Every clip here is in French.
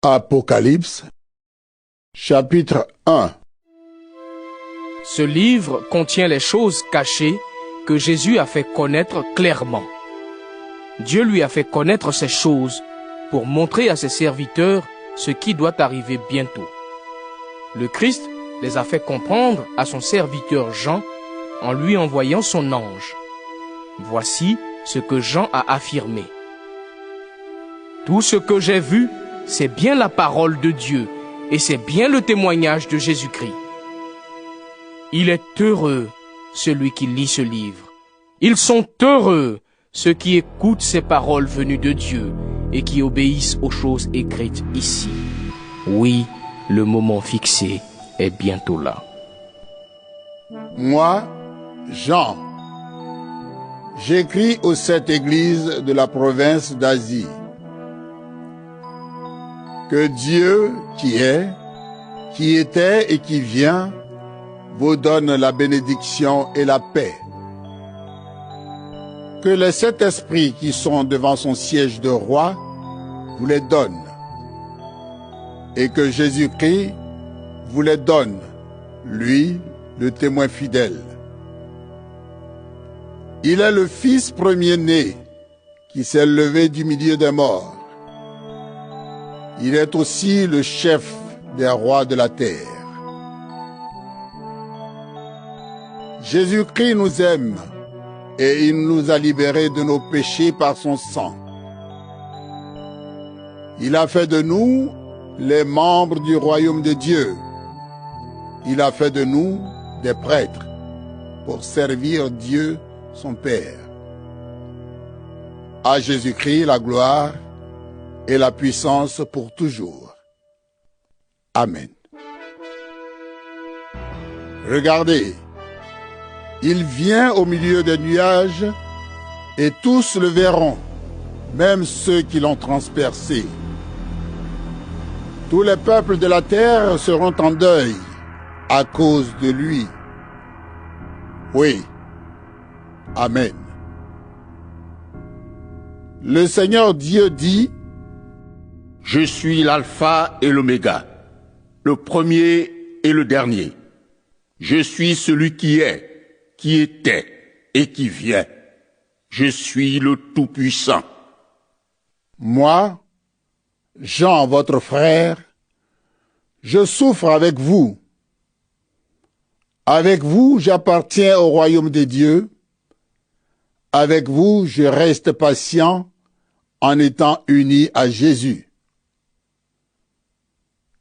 Apocalypse, chapitre 1. Ce livre contient les choses cachées que Jésus a fait connaître clairement. Dieu lui a fait connaître ces choses pour montrer à ses serviteurs ce qui doit arriver bientôt. Le Christ les a fait comprendre à son serviteur Jean en lui envoyant son ange. Voici ce que Jean a affirmé. Tout ce que j'ai vu, c'est bien la parole de Dieu et c'est bien le témoignage de Jésus-Christ. Il est heureux celui qui lit ce livre. Ils sont heureux ceux qui écoutent ces paroles venues de Dieu et qui obéissent aux choses écrites ici. Oui, le moment fixé est bientôt là. Moi, Jean, j'écris aux 7 églises de la province d'Asie. Que Dieu qui est, qui était et qui vient, vous donne la bénédiction et la paix. Que les 7 esprits qui sont devant son siège de roi vous les donne. Et que Jésus-Christ vous les donne, lui, le témoin fidèle. Il est le fils premier-né qui s'est levé du milieu des morts. Il est aussi le chef des rois de la terre. Jésus-Christ nous aime et il nous a libérés de nos péchés par son sang. Il a fait de nous les membres du royaume de Dieu. Il a fait de nous des prêtres pour servir Dieu, son Père. À Jésus-Christ la gloire et la puissance pour toujours. Amen. Regardez, il vient au milieu des nuages, et tous le verront, même ceux qui l'ont transpercé. Tous les peuples de la terre seront en deuil à cause de lui. Oui. Amen. Le Seigneur Dieu dit: Je suis l'alpha et l'oméga, le premier et le dernier. Je suis celui qui est, qui était et qui vient. Je suis le Tout-Puissant. Moi, Jean, votre frère, je souffre avec vous. Avec vous, j'appartiens au royaume de Dieu. Avec vous, je reste patient en étant uni à Jésus.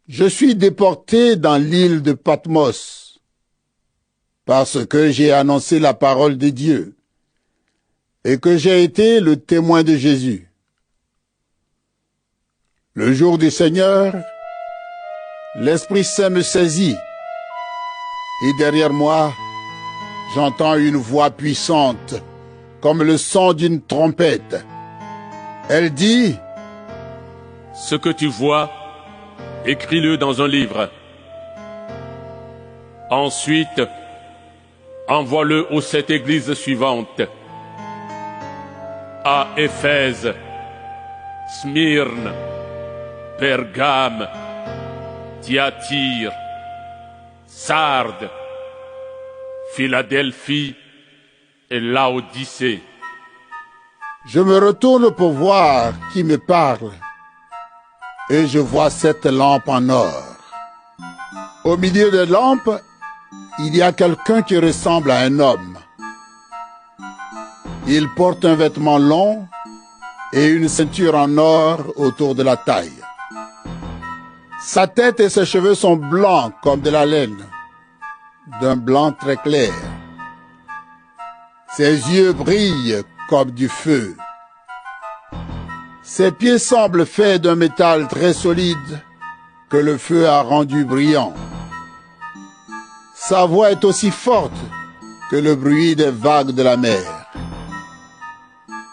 Je suis déporté dans l'île de Patmos parce que j'ai annoncé la parole de Dieu et que j'ai été le témoin de Jésus. Le jour du Seigneur, l'Esprit Saint me saisit et derrière moi, j'entends une voix puissante comme le son d'une trompette. Elle dit: Ce que tu vois, écris-le dans un livre. Ensuite, envoie-le aux 7 églises suivantes. À Éphèse, Smyrne, Pergame, Thyatire, Sardes, Philadelphie et Laodicée. Je me retourne pour voir qui me parle, et je vois 7 lampes en or. Au milieu des lampes, il y a quelqu'un qui ressemble à un homme. Il porte un vêtement long et une ceinture en or autour de la taille. Sa tête et ses cheveux sont blancs comme de la laine, d'un blanc très clair. Ses yeux brillent comme du feu. Ses pieds semblent faits d'un métal très solide que le feu a rendu brillant. Sa voix est aussi forte que le bruit des vagues de la mer.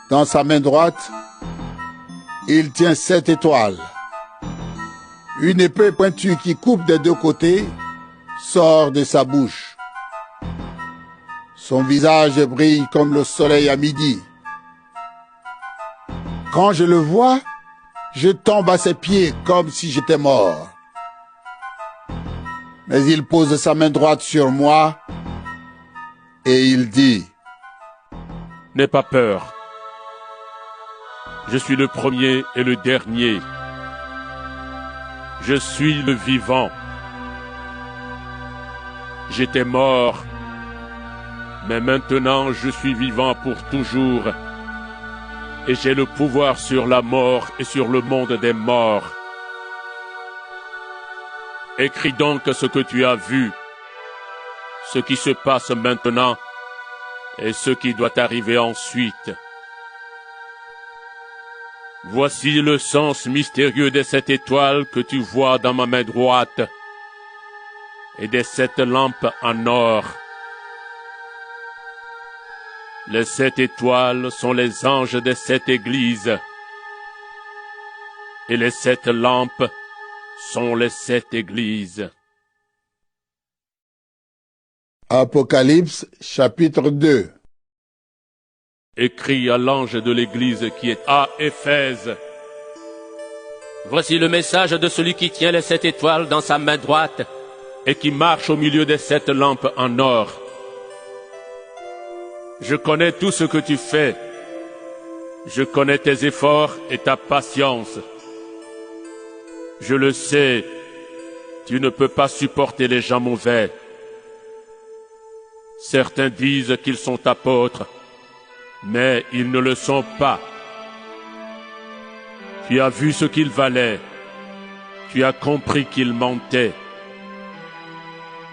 Dans sa main droite, il tient 7 étoiles. Une épée pointue qui coupe des 2 côtés sort de sa bouche. Son visage brille comme le soleil à midi. Quand je le vois, je tombe à ses pieds comme si j'étais mort. Mais il pose sa main droite sur moi et il dit: N'aie pas peur. Je suis le premier et le dernier. Je suis le vivant. J'étais mort, mais maintenant je suis vivant pour toujours. Et j'ai le pouvoir sur la mort et sur le monde des morts. Écris donc ce que tu as vu, ce qui se passe maintenant et ce qui doit arriver ensuite. Voici le sens mystérieux de cette étoile que tu vois dans ma main droite et de cette lampe en or. Les 7 étoiles sont les anges de cette église et les 7 lampes sont les 7 églises. Apocalypse chapitre 2. Écrit à l'ange de l'église qui est à Éphèse. Voici le message de celui qui tient les 7 étoiles dans sa main droite et qui marche au milieu des 7 lampes en or. Je connais tout ce que tu fais. Je connais tes efforts et ta patience. Je le sais, tu ne peux pas supporter les gens mauvais. Certains disent qu'ils sont apôtres, mais ils ne le sont pas. Tu as vu ce qu'ils valaient. Tu as compris qu'ils mentaient.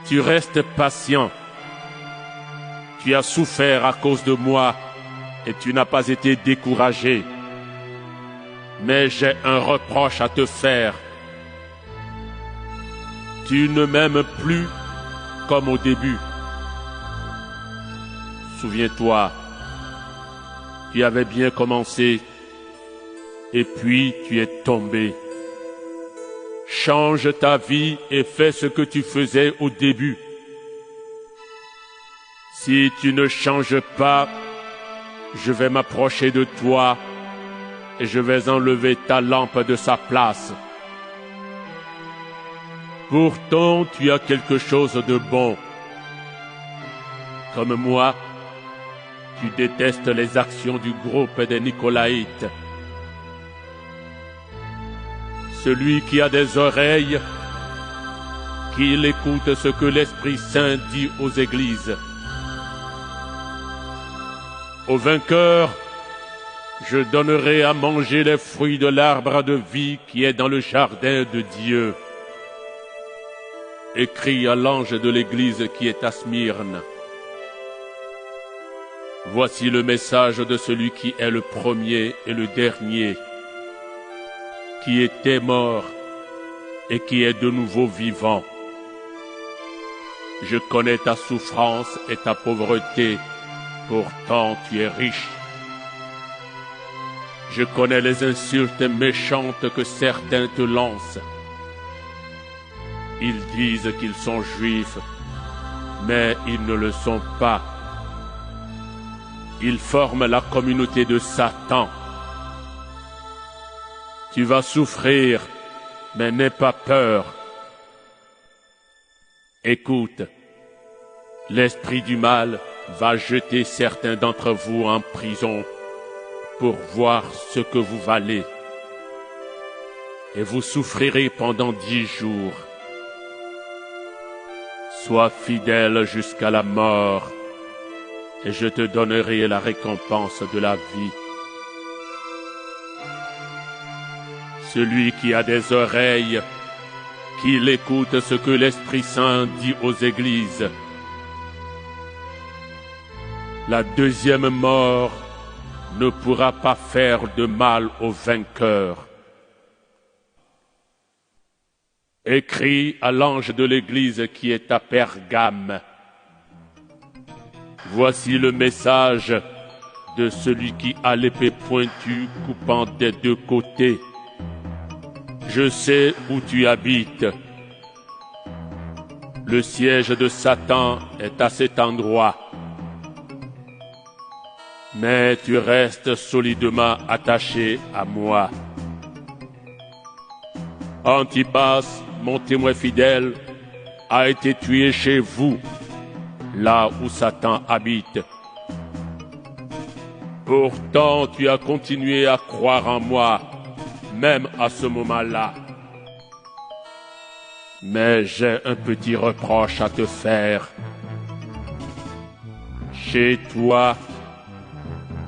Tu restes patient. Tu as souffert à cause de moi et tu n'as pas été découragé. Mais j'ai un reproche à te faire. Tu ne m'aimes plus comme au début. Souviens-toi, tu avais bien commencé et puis tu es tombé. Change ta vie et fais ce que tu faisais au début. Si tu ne changes pas, je vais m'approcher de toi et je vais enlever ta lampe de sa place. Pourtant, tu as quelque chose de bon. Comme moi, tu détestes les actions du groupe des Nicolaïtes. Celui qui a des oreilles, qu'il écoute ce que l'Esprit Saint dit aux églises. Au vainqueur, je donnerai à manger les fruits de l'arbre de vie qui est dans le jardin de Dieu. Écrit à l'ange de l'église qui est à Smyrne. Voici le message de celui qui est le premier et le dernier, qui était mort et qui est de nouveau vivant. Je connais ta souffrance et ta pauvreté, pourtant tu es riche. Je connais les insultes méchantes que certains te lancent. Ils disent qu'ils sont juifs, mais ils ne le sont pas. Ils forment la communauté de Satan. Tu vas souffrir, mais n'aie pas peur. Écoute, l'esprit du mal va jeter certains d'entre vous en prison pour voir ce que vous valez. Et vous souffrirez pendant 10 jours. Sois fidèle jusqu'à la mort, et je te donnerai la récompense de la vie. Celui qui a des oreilles, qu'il écoute ce que l'Esprit Saint dit aux églises. La deuxième mort ne pourra pas faire de mal au vainqueur. Écrit à l'ange de l'église qui est à Pergame. Voici le message de celui qui a l'épée pointue coupant des 2 côtés. Je sais où tu habites. Le siège de Satan est à cet endroit. Mais tu restes solidement attaché à moi. Antipas, mon témoin fidèle, a été tué chez vous, là où Satan habite. Pourtant, tu as continué à croire en moi, même à ce moment-là. Mais j'ai un petit reproche à te faire. Chez toi,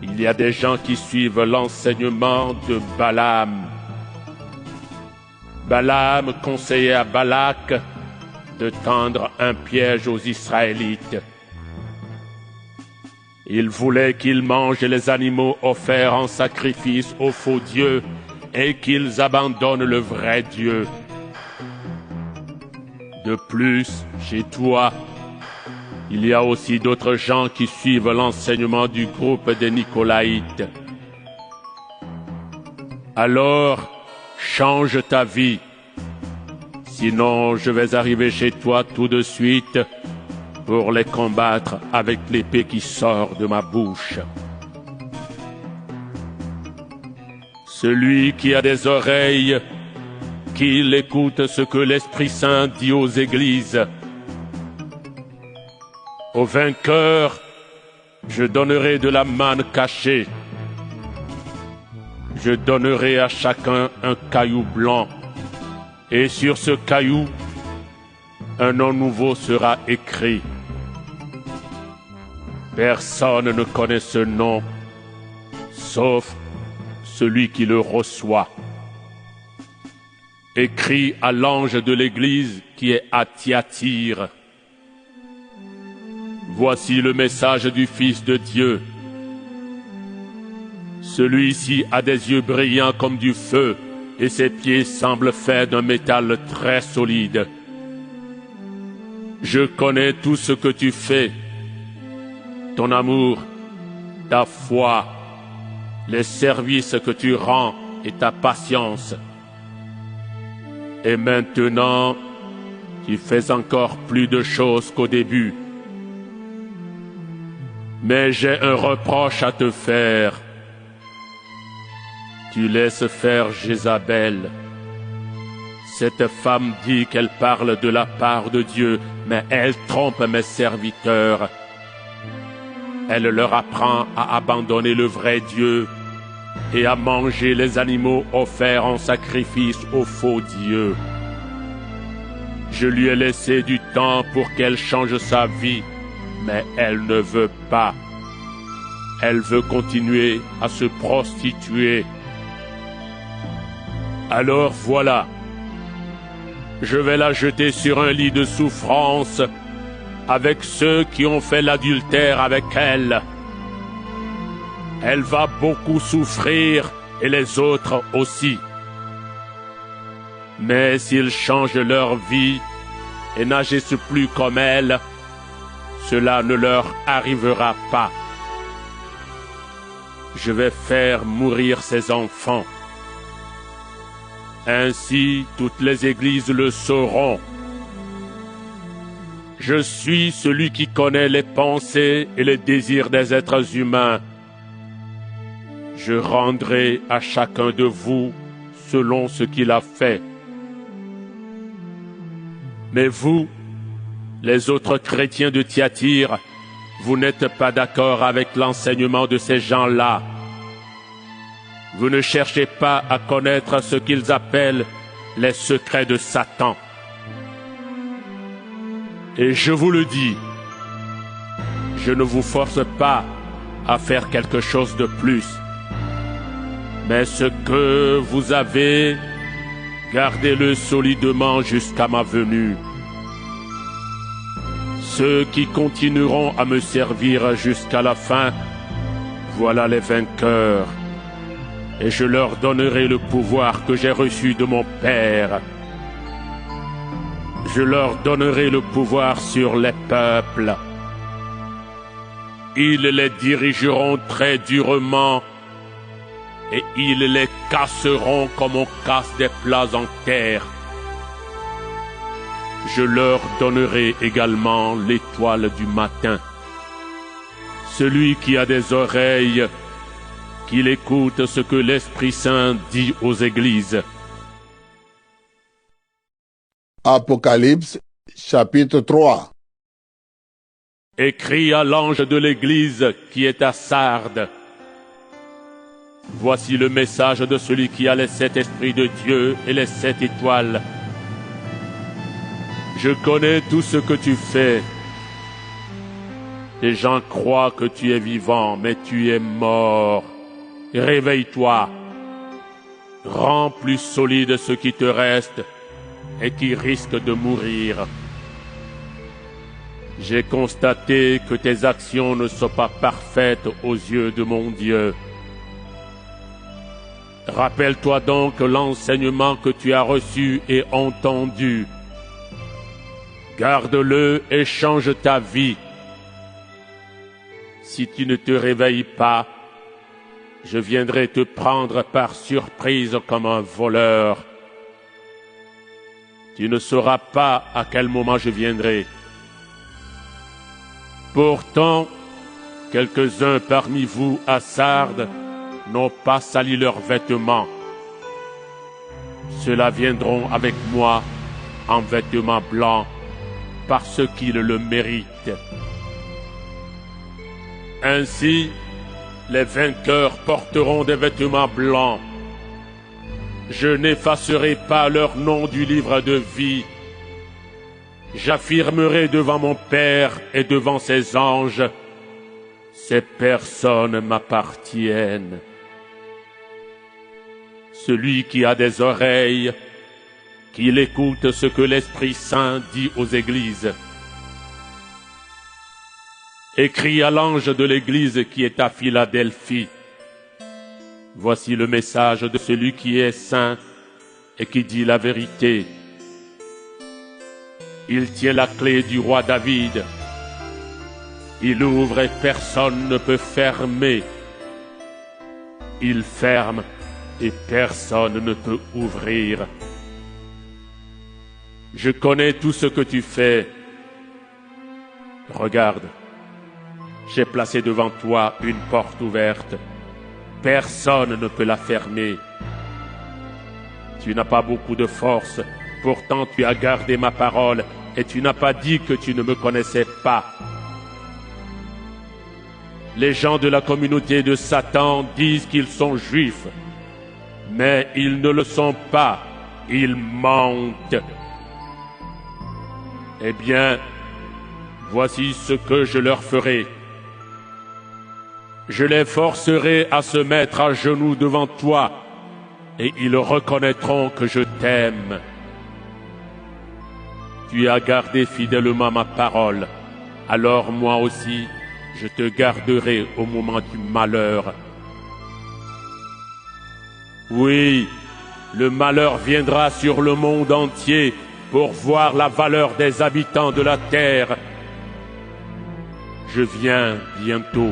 il y a des gens qui suivent l'enseignement de Balaam. Balaam conseillait à Balak de tendre un piège aux Israélites. Il voulait qu'ils mangent les animaux offerts en sacrifice aux faux dieux et qu'ils abandonnent le vrai Dieu. De plus, chez toi, il y a aussi d'autres gens qui suivent l'enseignement du groupe des Nicolaïtes. Alors, change ta vie. Sinon, je vais arriver chez toi tout de suite pour les combattre avec l'épée qui sort de ma bouche. Celui qui a des oreilles, qu'il écoute ce que l'Esprit Saint dit aux églises. Au vainqueur, je donnerai de la manne cachée. Je donnerai à chacun un caillou blanc, et sur ce caillou, un nom nouveau sera écrit. Personne ne connaît ce nom, sauf celui qui le reçoit. Écrit à l'ange de l'Église qui est à Thyatire. Voici le message du Fils de Dieu. Celui-ci a des yeux brillants comme du feu, et ses pieds semblent faits d'un métal très solide. Je connais tout ce que tu fais, ton amour, ta foi, les services que tu rends et ta patience. Et maintenant, tu fais encore plus de choses qu'au début. Mais j'ai un reproche à te faire. Tu laisses faire Jézabel. Cette femme dit qu'elle parle de la part de Dieu, mais elle trompe mes serviteurs. Elle leur apprend à abandonner le vrai Dieu et à manger les animaux offerts en sacrifice aux faux dieux. Je lui ai laissé du temps pour qu'elle change sa vie, mais elle ne veut pas. Elle veut continuer à se prostituer. Alors voilà, je vais la jeter sur un lit de souffrance avec ceux qui ont fait l'adultère avec elle. Elle va beaucoup souffrir et les autres aussi. Mais s'ils changent leur vie et n'agissent plus comme elle, cela ne leur arrivera pas. Je vais faire mourir ses enfants. Ainsi, toutes les églises le sauront. Je suis celui qui connaît les pensées et les désirs des êtres humains. Je rendrai à chacun de vous selon ce qu'il a fait. Mais vous, les autres chrétiens de Thyatire, vous n'êtes pas d'accord avec l'enseignement de ces gens-là. Vous ne cherchez pas à connaître ce qu'ils appellent les secrets de Satan. Et je vous le dis, je ne vous force pas à faire quelque chose de plus. Mais ce que vous avez, gardez-le solidement jusqu'à ma venue. Ceux qui continueront à me servir jusqu'à la fin, voilà les vainqueurs. Et je leur donnerai le pouvoir que j'ai reçu de mon Père. Je leur donnerai le pouvoir sur les peuples. Ils les dirigeront très durement et ils les casseront comme on casse des plats en terre. Je leur donnerai également l'étoile du matin. Celui qui a des oreilles, qu'il écoute ce que l'Esprit Saint dit aux églises. Apocalypse, chapitre 3. Écris à l'ange de l'église qui est à Sardes. Voici le message de celui qui a les 7 esprits de Dieu et les 7 étoiles. Je connais tout ce que tu fais. Les gens croient que tu es vivant, mais tu es mort. Réveille-toi. Rends plus solide ce qui te reste et qui risque de mourir. J'ai constaté que tes actions ne sont pas parfaites aux yeux de mon Dieu. Rappelle-toi donc l'enseignement que tu as reçu et entendu. Garde-le et change ta vie. Si tu ne te réveilles pas, je viendrai te prendre par surprise comme un voleur. Tu ne sauras pas à quel moment je viendrai. Pourtant, quelques-uns parmi vous à Sardes n'ont pas sali leurs vêtements. Ceux-là viendront avec moi en vêtements blancs parce qu'ils le méritent. Ainsi, les vainqueurs porteront des vêtements blancs. Je n'effacerai pas leur nom du livre de vie. J'affirmerai devant mon Père et devant ses anges, ces personnes m'appartiennent. Celui qui a des oreilles, qu'il écoute ce que l'Esprit Saint dit aux églises. Écris à l'ange de l'église qui est à Philadelphie. Voici le message de celui qui est saint et qui dit la vérité. Il tient la clé du roi David. Il ouvre et personne ne peut fermer. Il ferme et personne ne peut ouvrir. Je connais tout ce que tu fais. Regarde, j'ai placé devant toi une porte ouverte. Personne ne peut la fermer. Tu n'as pas beaucoup de force, pourtant tu as gardé ma parole et tu n'as pas dit que tu ne me connaissais pas. Les gens de la communauté de Satan disent qu'ils sont juifs, mais ils ne le sont pas, ils mentent. Eh bien, voici ce que je leur ferai. Je les forcerai à se mettre à genoux devant toi, et ils reconnaîtront que je t'aime. Tu as gardé fidèlement ma parole, alors moi aussi, je te garderai au moment du malheur. Oui, le malheur viendra sur le monde entier pour voir la valeur des habitants de la terre. Je viens bientôt.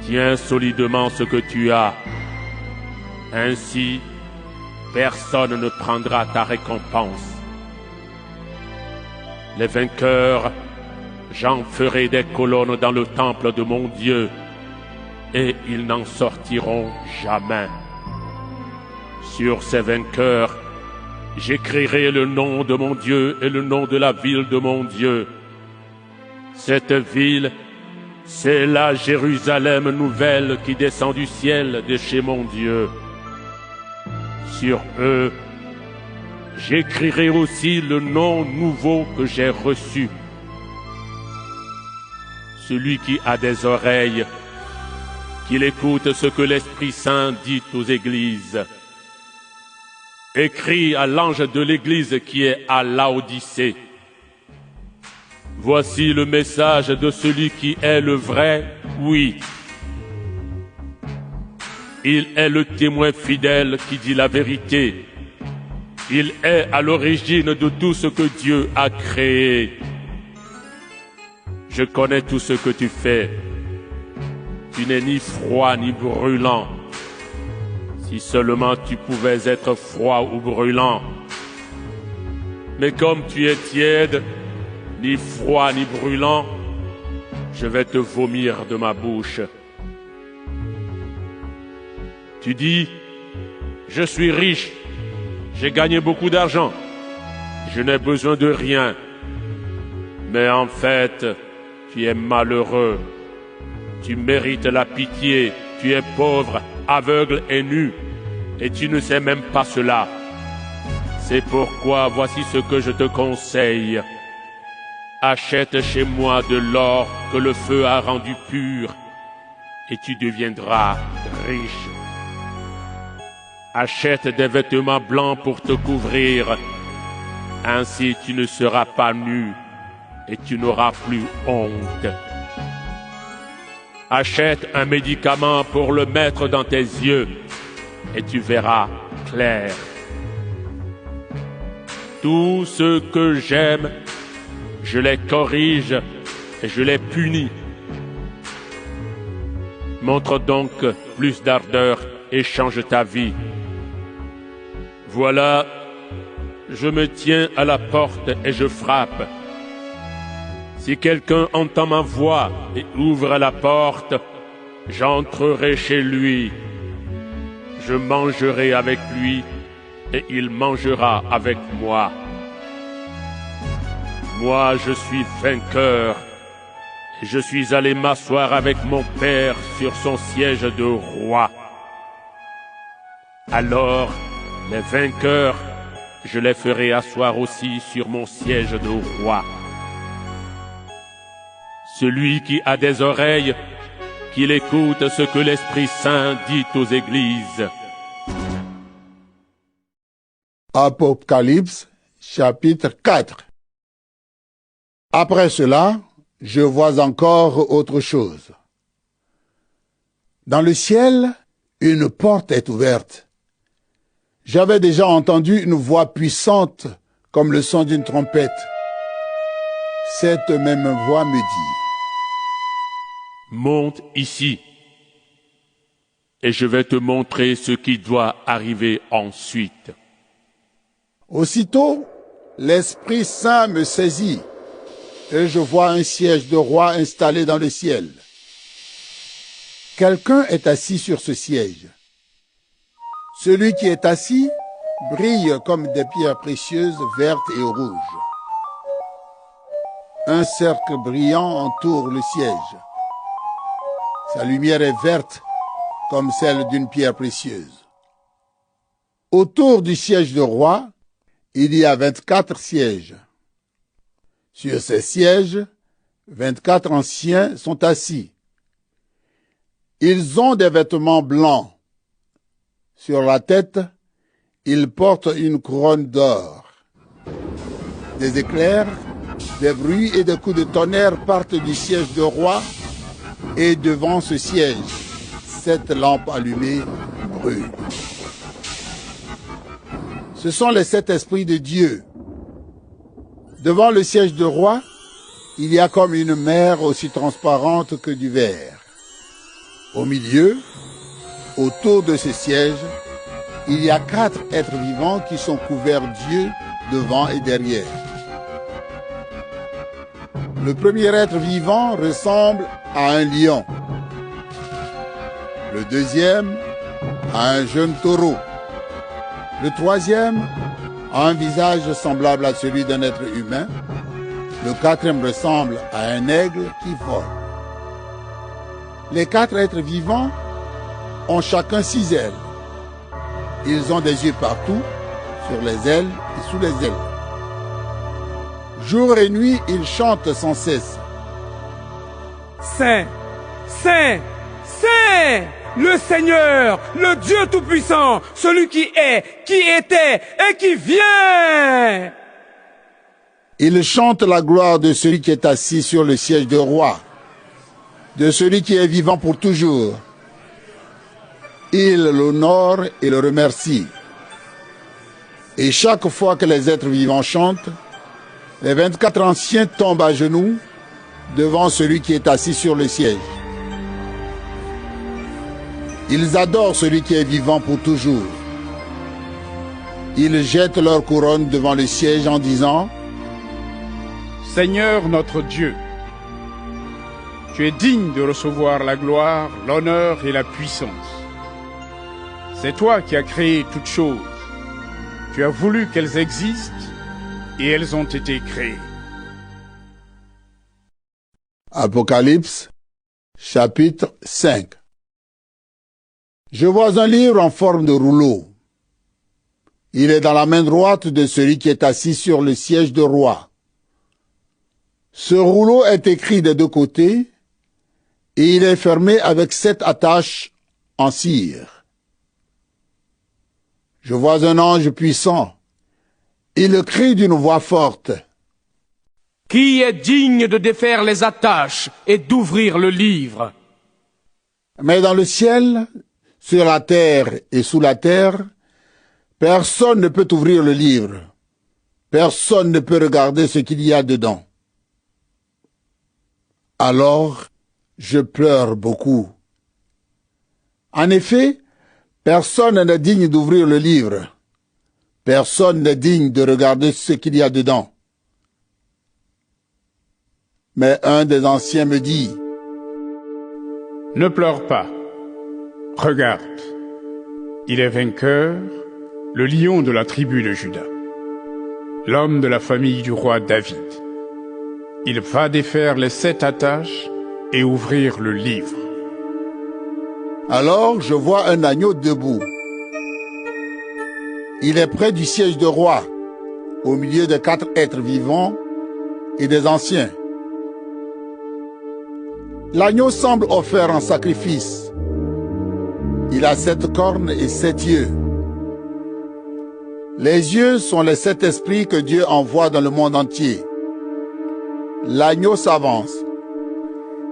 Tiens solidement ce que tu as. Ainsi, personne ne prendra ta récompense. Les vainqueurs, j'en ferai des colonnes dans le temple de mon Dieu, et ils n'en sortiront jamais. Sur ces vainqueurs, j'écrirai le nom de mon Dieu et le nom de la ville de mon Dieu. Cette ville, c'est la Jérusalem nouvelle qui descend du ciel de chez mon Dieu. Sur eux, j'écrirai aussi le nom nouveau que j'ai reçu. Celui qui a des oreilles, qu'il écoute ce que l'Esprit Saint dit aux églises. Écris à l'ange de l'église qui est à Laodicée. Voici le message de celui qui est le vrai, oui. Il est le témoin fidèle qui dit la vérité. Il est à l'origine de tout ce que Dieu a créé. Je connais tout ce que tu fais. Tu n'es ni froid ni brûlant. Si seulement tu pouvais être froid ou brûlant. Mais comme tu es tiède, ni froid ni brûlant, je vais te vomir de ma bouche. Tu dis, je suis riche, j'ai gagné beaucoup d'argent, je n'ai besoin de rien. Mais en fait, tu es malheureux. Tu mérites la pitié, tu es pauvre, aveugle et nu, et tu ne sais même pas cela. C'est pourquoi voici ce que je te conseille. Achète chez moi de l'or que le feu a rendu pur, et tu deviendras riche. Achète des vêtements blancs pour te couvrir, ainsi tu ne seras pas nu, et tu n'auras plus honte. Achète un médicament pour le mettre dans tes yeux, et tu verras clair. Tous ceux que j'aime, je les corrige et je les punis. Montre donc plus d'ardeur et change ta vie. Voilà, je me tiens à la porte et je frappe. Si quelqu'un entend ma voix et ouvre la porte, j'entrerai chez lui. Je mangerai avec lui et il mangera avec moi. Moi, je suis vainqueur et je suis allé m'asseoir avec mon Père sur son siège de roi. Alors, les vainqueurs, je les ferai asseoir aussi sur mon siège de roi. Celui qui a des oreilles, qu'il écoute ce que l'Esprit Saint dit aux églises. Apocalypse, chapitre 4. Après cela, je vois encore autre chose. Dans le ciel, une porte est ouverte. J'avais déjà entendu une voix puissante comme le son d'une trompette. Cette même voix me dit: monte ici, et je vais te montrer ce qui doit arriver ensuite. Aussitôt, l'Esprit Saint me saisit, et je vois un siège de roi installé dans le ciel. Quelqu'un est assis sur ce siège. Celui qui est assis brille comme des pierres précieuses vertes et rouges. Un cercle brillant entoure le siège. Sa lumière est verte comme celle d'une pierre précieuse. Autour du siège de roi, il y a 24 sièges. Sur ces sièges, 24 anciens sont assis. Ils ont des vêtements blancs. Sur la tête, ils portent une couronne d'or. Des éclairs, des bruits et des coups de tonnerre partent du siège de roi, et devant ce siège, 7 lampes allumées brûlent. Ce sont les 7 esprits de Dieu. Devant le siège de roi, il y a comme une mer aussi transparente que du verre. Au milieu, autour de ce siège, il y a 4 êtres vivants qui sont couverts d'yeux devant et derrière. Le premier être vivant ressemble à un lion. Le deuxième à un jeune taureau. Le troisième a un visage semblable à celui d'un être humain. Le quatrième ressemble à un aigle qui vole. Les 4 êtres vivants ont chacun 6 ailes. Ils ont des yeux partout, sur les ailes et sous les ailes. Jour et nuit, ils chantent sans cesse. Saint, Saint, Saint, le Seigneur, le Dieu Tout-Puissant, celui qui est, qui était et qui vient. Ils chantent la gloire de celui qui est assis sur le siège de roi, de celui qui est vivant pour toujours. Ils l'honorent et le remercient. Et chaque fois que les êtres vivants chantent, les 24 anciens tombent à genoux devant celui qui est assis sur le siège. Ils adorent celui qui est vivant pour toujours. Ils jettent leur couronne devant le siège en disant: Seigneur notre Dieu, tu es digne de recevoir la gloire, l'honneur et la puissance. C'est toi qui as créé toutes choses. Tu as voulu qu'elles existent et elles ont été créées. Apocalypse, chapitre 5. Je vois un livre en forme de rouleau. Il est dans la main droite de celui qui est assis sur le siège de roi. Ce rouleau est écrit des deux côtés et il est fermé avec 7 attaches en cire. Je vois un ange puissant. Il crie d'une voix forte. Qui est digne de défaire les attaches et d'ouvrir le livre? Mais dans le ciel, sur la terre et sous la terre, personne ne peut ouvrir le livre. Personne ne peut regarder ce qu'il y a dedans. Alors, je pleure beaucoup. En effet, personne n'est digne d'ouvrir le livre. Personne n'est digne de regarder ce qu'il y a dedans. Mais un des anciens me dit, « Ne pleure pas. Regarde, il est vainqueur, le lion de la tribu de Juda, l'homme de la famille du roi David. Il va défaire les 7 attaches et ouvrir le livre. » Alors je vois un agneau debout. Il est près du siège de roi, au milieu de 4 êtres vivants et des anciens. L'agneau semble offert en sacrifice. Il a 7 cornes et 7 yeux. Les yeux sont les 7 esprits que Dieu envoie dans le monde entier. L'agneau s'avance.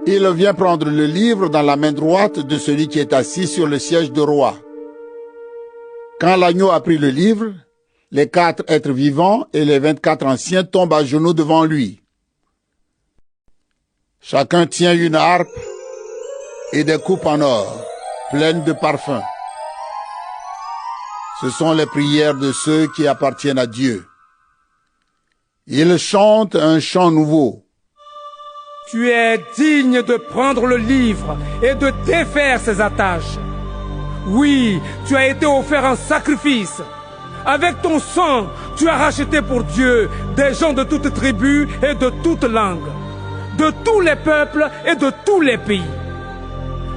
Il vient prendre le livre dans la main droite de celui qui est assis sur le siège de roi. Quand l'agneau a pris le livre, les 4 êtres vivants et les 24 anciens tombent à genoux devant lui. Chacun tient une harpe et des coupes en or, pleines de parfums. Ce sont les prières de ceux qui appartiennent à Dieu. Ils chantent un chant nouveau. Tu es digne de prendre le livre et de défaire ses attaches. Oui, tu as été offert en sacrifice. Avec ton sang, tu as racheté pour Dieu des gens de toutes tribus et de toutes langues, de tous les peuples et de tous les pays.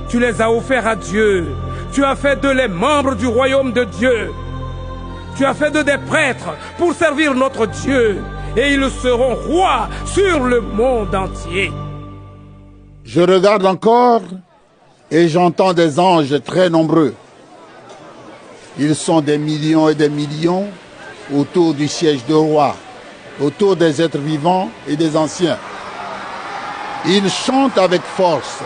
Tu les as offerts à Dieu. Tu as fait d'eux les membres du royaume de Dieu. Tu as fait d'eux des prêtres pour servir notre Dieu. Et ils seront rois sur le monde entier. Je regarde encore et j'entends des anges très nombreux. Ils sont des millions et des millions autour du siège de roi, autour des êtres vivants et des anciens. Ils chantent avec force.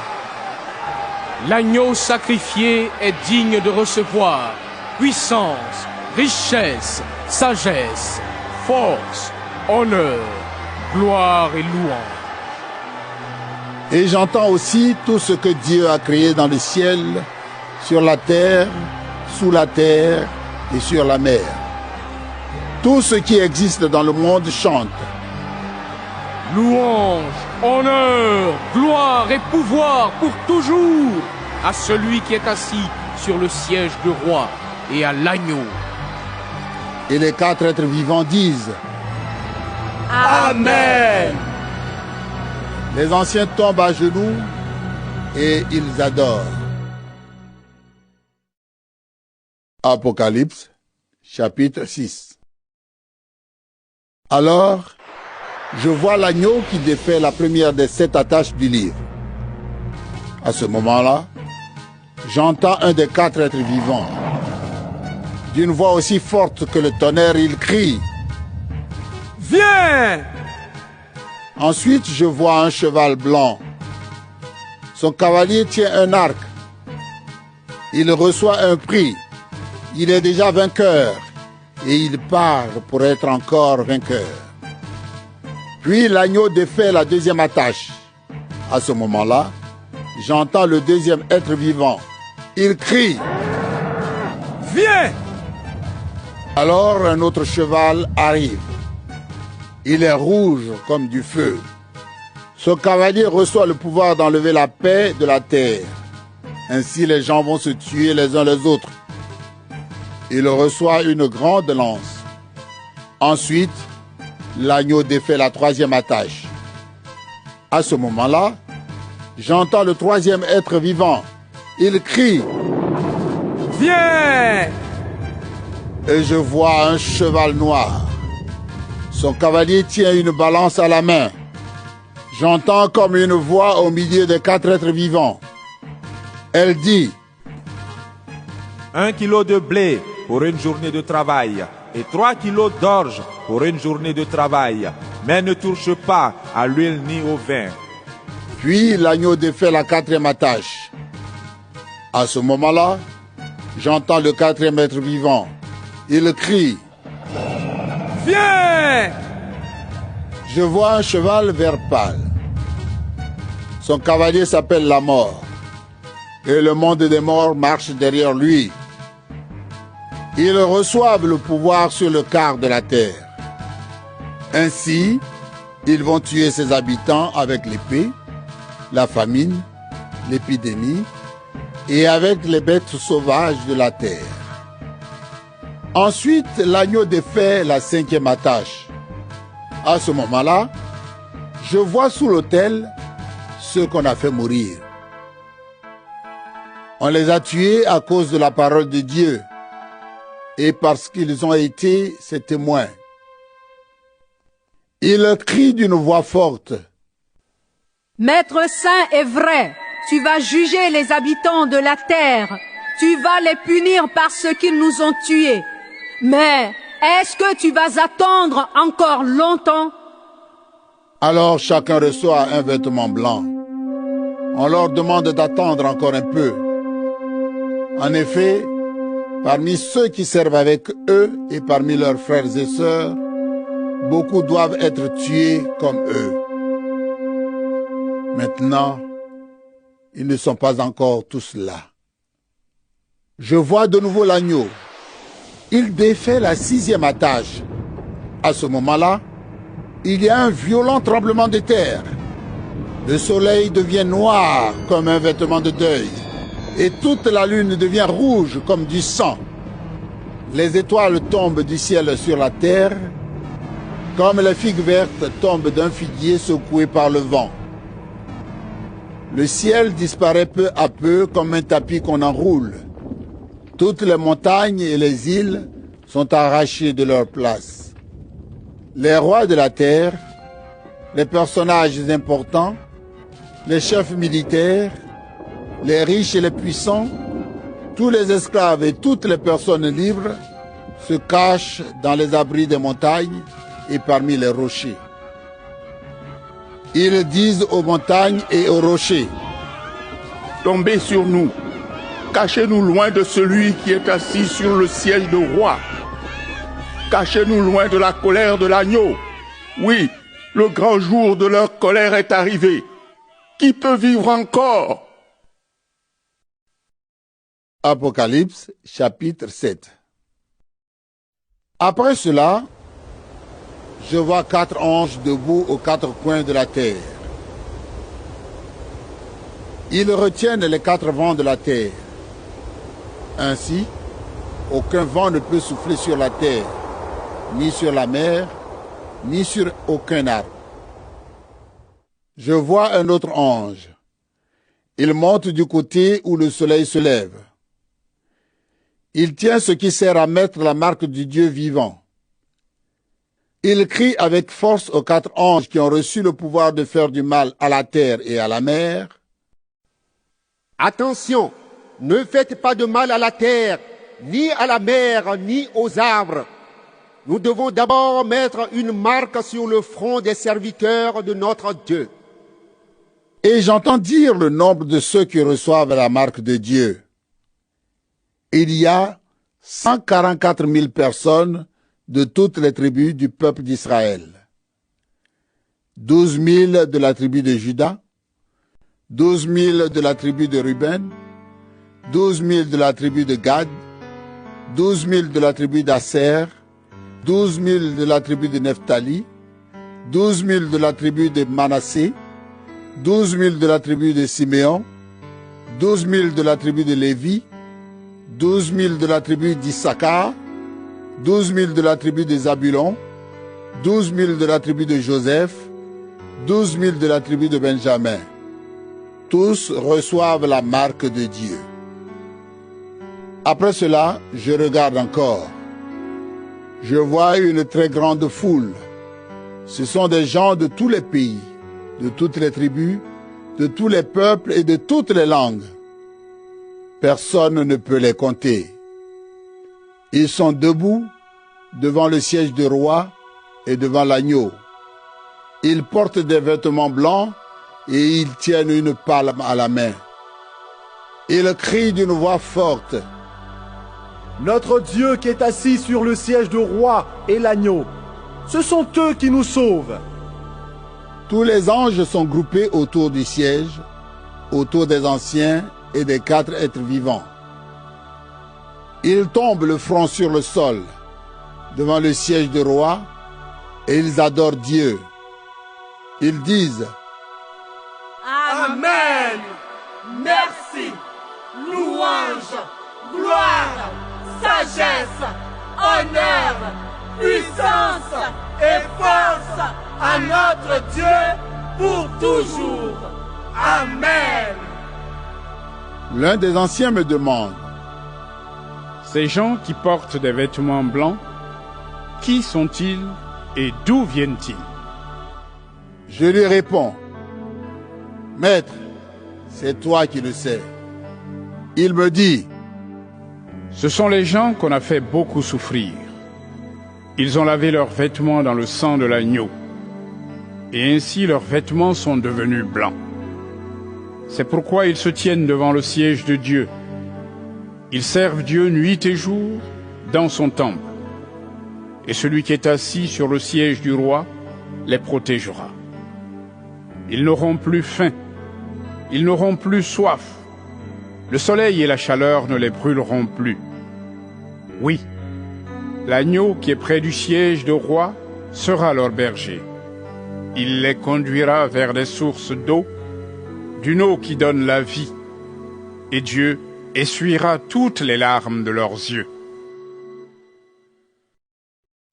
L'agneau sacrifié est digne de recevoir puissance, richesse, sagesse, force, honneur, gloire et louange. Et j'entends aussi tout ce que Dieu a créé dans le ciel, sur la terre, sous la terre et sur la mer. Tout ce qui existe dans le monde chante. Louange, honneur, gloire et pouvoir pour toujours à celui qui est assis sur le siège de roi et à l'agneau. Et les 4 êtres vivants disent Amen. Les anciens tombent à genoux et ils adorent. Apocalypse, chapitre 6. Alors, je vois l'agneau qui défait la première des 7 attaches du livre. À ce moment-là, j'entends un des 4 êtres vivants. D'une voix aussi forte que le tonnerre, il crie « Viens !» Ensuite, je vois un cheval blanc. Son cavalier tient un arc. Il reçoit un prix. Il est déjà vainqueur et il part pour être encore vainqueur. Puis l'agneau défait la deuxième attache. À ce moment-là, j'entends le deuxième être vivant. Il crie « Viens !» Alors un autre cheval arrive. Il est rouge comme du feu. Ce cavalier reçoit le pouvoir d'enlever la paix de la terre. Ainsi les gens vont se tuer les uns les autres. Il reçoit une grande lance. Ensuite, l'agneau défait la troisième attache. À ce moment-là, j'entends le troisième être vivant. Il crie « Viens !» Et je vois un cheval noir. Son cavalier tient une balance à la main. J'entends comme une voix au milieu des quatre êtres vivants. Elle dit: 1 kilo de blé pour une journée de travail et 3 kilos d'orge pour une journée de travail, mais ne touche pas à l'huile ni au vin. Puis l'agneau défait la quatrième attache. À ce moment-là, j'entends le quatrième être vivant. Il crie: Viens! Je vois un cheval vert pâle. Son cavalier s'appelle la mort. Et le monde des morts marche derrière lui. Ils reçoivent le pouvoir sur le quart de la terre. Ainsi, ils vont tuer ses habitants avec l'épée, la famine, l'épidémie et avec les bêtes sauvages de la terre. Ensuite, l'agneau défait la cinquième attache. À ce moment-là, je vois sous l'autel ceux qu'on a fait mourir. On les a tués à cause de la parole de Dieu et parce qu'ils ont été ses témoins. Ils crient d'une voix forte: Maître saint et vrai, tu vas juger les habitants de la terre. Tu vas les punir parce qu'ils nous ont tués. Mais est-ce que tu vas attendre encore longtemps? Alors chacun reçoit un vêtement blanc. On leur demande d'attendre encore un peu. En effet, parmi ceux qui servent avec eux et parmi leurs frères et sœurs, beaucoup doivent être tués comme eux. Maintenant, ils ne sont pas encore tous là. Je vois de nouveau l'agneau. Il défait la sixième attache. À ce moment-là, il y a un violent tremblement de terre. Le soleil devient noir comme un vêtement de deuil, et toute la lune devient rouge comme du sang. Les étoiles tombent du ciel sur la terre, comme les figues vertes tombent d'un figuier secoué par le vent. Le ciel disparaît peu à peu comme un tapis qu'on enroule. Toutes les montagnes et les îles sont arrachées de leur place. Les rois de la terre, les personnages importants, les chefs militaires, les riches et les puissants, tous les esclaves et toutes les personnes libres se cachent dans les abris des montagnes et parmi les rochers. Ils disent aux montagnes et aux rochers: Tombez sur nous, cachez-nous loin de celui qui est assis sur le siège de roi. Cachez-nous loin de la colère de l'agneau. Oui, le grand jour de leur colère est arrivé. Qui peut vivre encore? Apocalypse, chapitre 7. Après cela, je vois 4 anges debout aux 4 coins de la terre. Ils retiennent les 4 vents de la terre. Ainsi, aucun vent ne peut souffler sur la terre, ni sur la mer, ni sur aucun arbre. Je vois un autre ange. Il monte du côté où le soleil se lève. Il tient ce qui sert à mettre la marque du Dieu vivant. Il crie avec force aux 4 anges qui ont reçu le pouvoir de faire du mal à la terre et à la mer. Attention, ne faites pas de mal à la terre, ni à la mer, ni aux arbres. Nous devons d'abord mettre une marque sur le front des serviteurs de notre Dieu. Et j'entends dire le nombre de ceux qui reçoivent la marque de Dieu. Il y a 144 000 personnes de toutes les tribus du peuple d'Israël. 12 000 de la tribu de Juda, 12 000 de la tribu de Ruben, 12 000 de la tribu de Gad, 12 000 de la tribu d'Aser, 12 000 de la tribu de Nephtali, 12 000 de la tribu de Manassé, 12 000 de la tribu de Siméon, 12 000 de la tribu de Lévi, 12 000 de la tribu d'Issachar, 12 000 de la tribu de Zabulon, 12 000 de la tribu de Joseph, 12 000 de la tribu de Benjamin. Tous reçoivent la marque de Dieu. Après cela, je regarde encore. Je vois une très grande foule. Ce sont des gens de tous les pays, de toutes les tribus, de tous les peuples et de toutes les langues. Personne ne peut les compter. Ils sont debout devant le siège du roi et devant l'agneau. Ils portent des vêtements blancs et ils tiennent une palme à la main. Ils crient d'une voix forte. Notre Dieu qui est assis sur le siège du roi et l'agneau, ce sont eux qui nous sauvent. Tous les anges sont groupés autour du siège, autour des anciens et des 4 êtres vivants. Ils tombent le front sur le sol, devant le siège du roi, et ils adorent Dieu. Ils disent: Amen, merci, louange, gloire, sagesse, honneur, puissance et force à notre Dieu pour toujours. Amen. L'un des anciens me demande: Ces gens qui portent des vêtements blancs, qui sont-ils et d'où viennent-ils? Je lui réponds: Maître, c'est toi qui le sais. Il me dit: Ce sont les gens qu'on a fait beaucoup souffrir. Ils ont lavé leurs vêtements dans le sang de l'agneau, et ainsi leurs vêtements sont devenus blancs. C'est pourquoi ils se tiennent devant le siège de Dieu. Ils servent Dieu nuit et jour dans son temple. Et celui qui est assis sur le siège du roi les protégera. Ils n'auront plus faim, ils n'auront plus soif. Le soleil et la chaleur ne les brûleront plus. Oui, l'agneau qui est près du siège du roi sera leur berger. Il les conduira vers des sources d'eau, d'une eau qui donne la vie, et Dieu essuiera toutes les larmes de leurs yeux.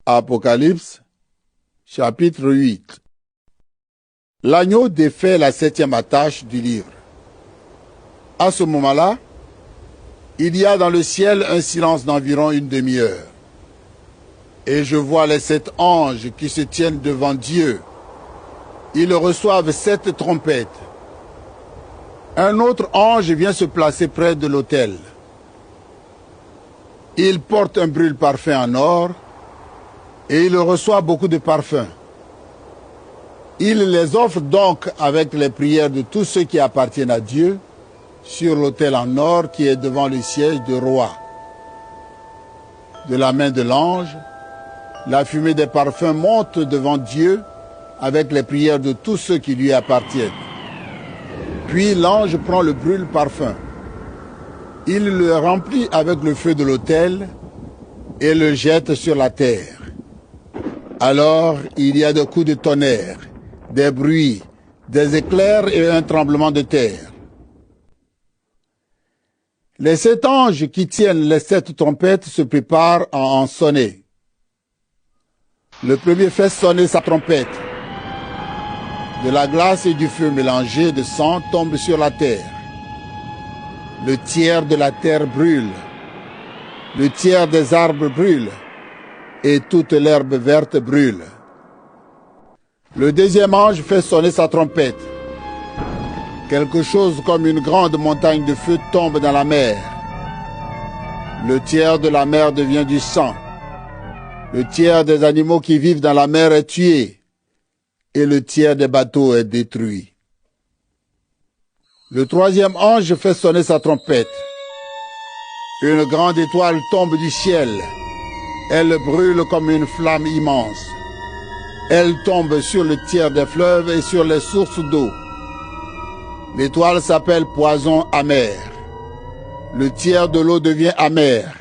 Apocalypse, chapitre 8. L'agneau défait la 7e attache du livre. À ce moment-là, il y a dans le ciel un silence d'environ une demi-heure. Et je vois les 7 anges qui se tiennent devant Dieu. Ils reçoivent 7 trompettes. Un autre ange vient se placer près de l'autel. Il porte un brûle-parfum en or et il reçoit beaucoup de parfums. Il les offre donc avec les prières de tous ceux qui appartiennent à Dieu sur l'autel en or qui est devant le siège du roi. De la main de l'ange, la fumée des parfums monte devant Dieu avec les prières de tous ceux qui lui appartiennent. Puis l'ange prend le brûle-parfum. Il le remplit avec le feu de l'autel et le jette sur la terre. Alors il y a des coups de tonnerre, des bruits, des éclairs et un tremblement de terre. Les 7 anges qui tiennent les 7 trompettes se préparent à en sonner. Le premier fait sonner sa trompette. De la glace et du feu mélangés de sang tombent sur la terre. Le tiers de la terre brûle. Le tiers des arbres brûle. Et toute l'herbe verte brûle. Le deuxième ange fait sonner sa trompette. Quelque chose comme une grande montagne de feu tombe dans la mer. Le tiers de la mer devient du sang. Le tiers des animaux qui vivent dans la mer est tué. Et le tiers des bateaux est détruit. Le troisième ange fait sonner sa trompette. Une grande étoile tombe du ciel. Elle brûle comme une flamme immense. Elle tombe sur le tiers des fleuves et sur les sources d'eau. L'étoile s'appelle poison amer. Le tiers de l'eau devient amer.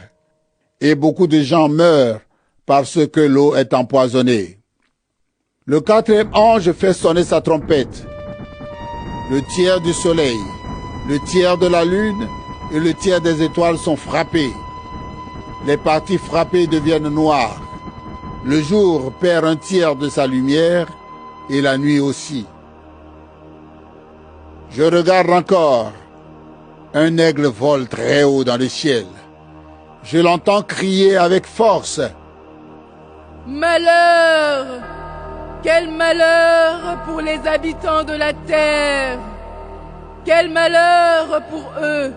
Et beaucoup de gens meurent parce que l'eau est empoisonnée. Le quatrième ange fait sonner sa trompette. Le tiers du soleil, le tiers de la lune et le tiers des étoiles sont frappés. Les parties frappées deviennent noires. Le jour perd un tiers de sa lumière et la nuit aussi. Je regarde encore. Un aigle vole très haut dans le ciel. Je l'entends crier avec force. Malheur! Quel malheur pour les habitants de la terre! Quel malheur pour eux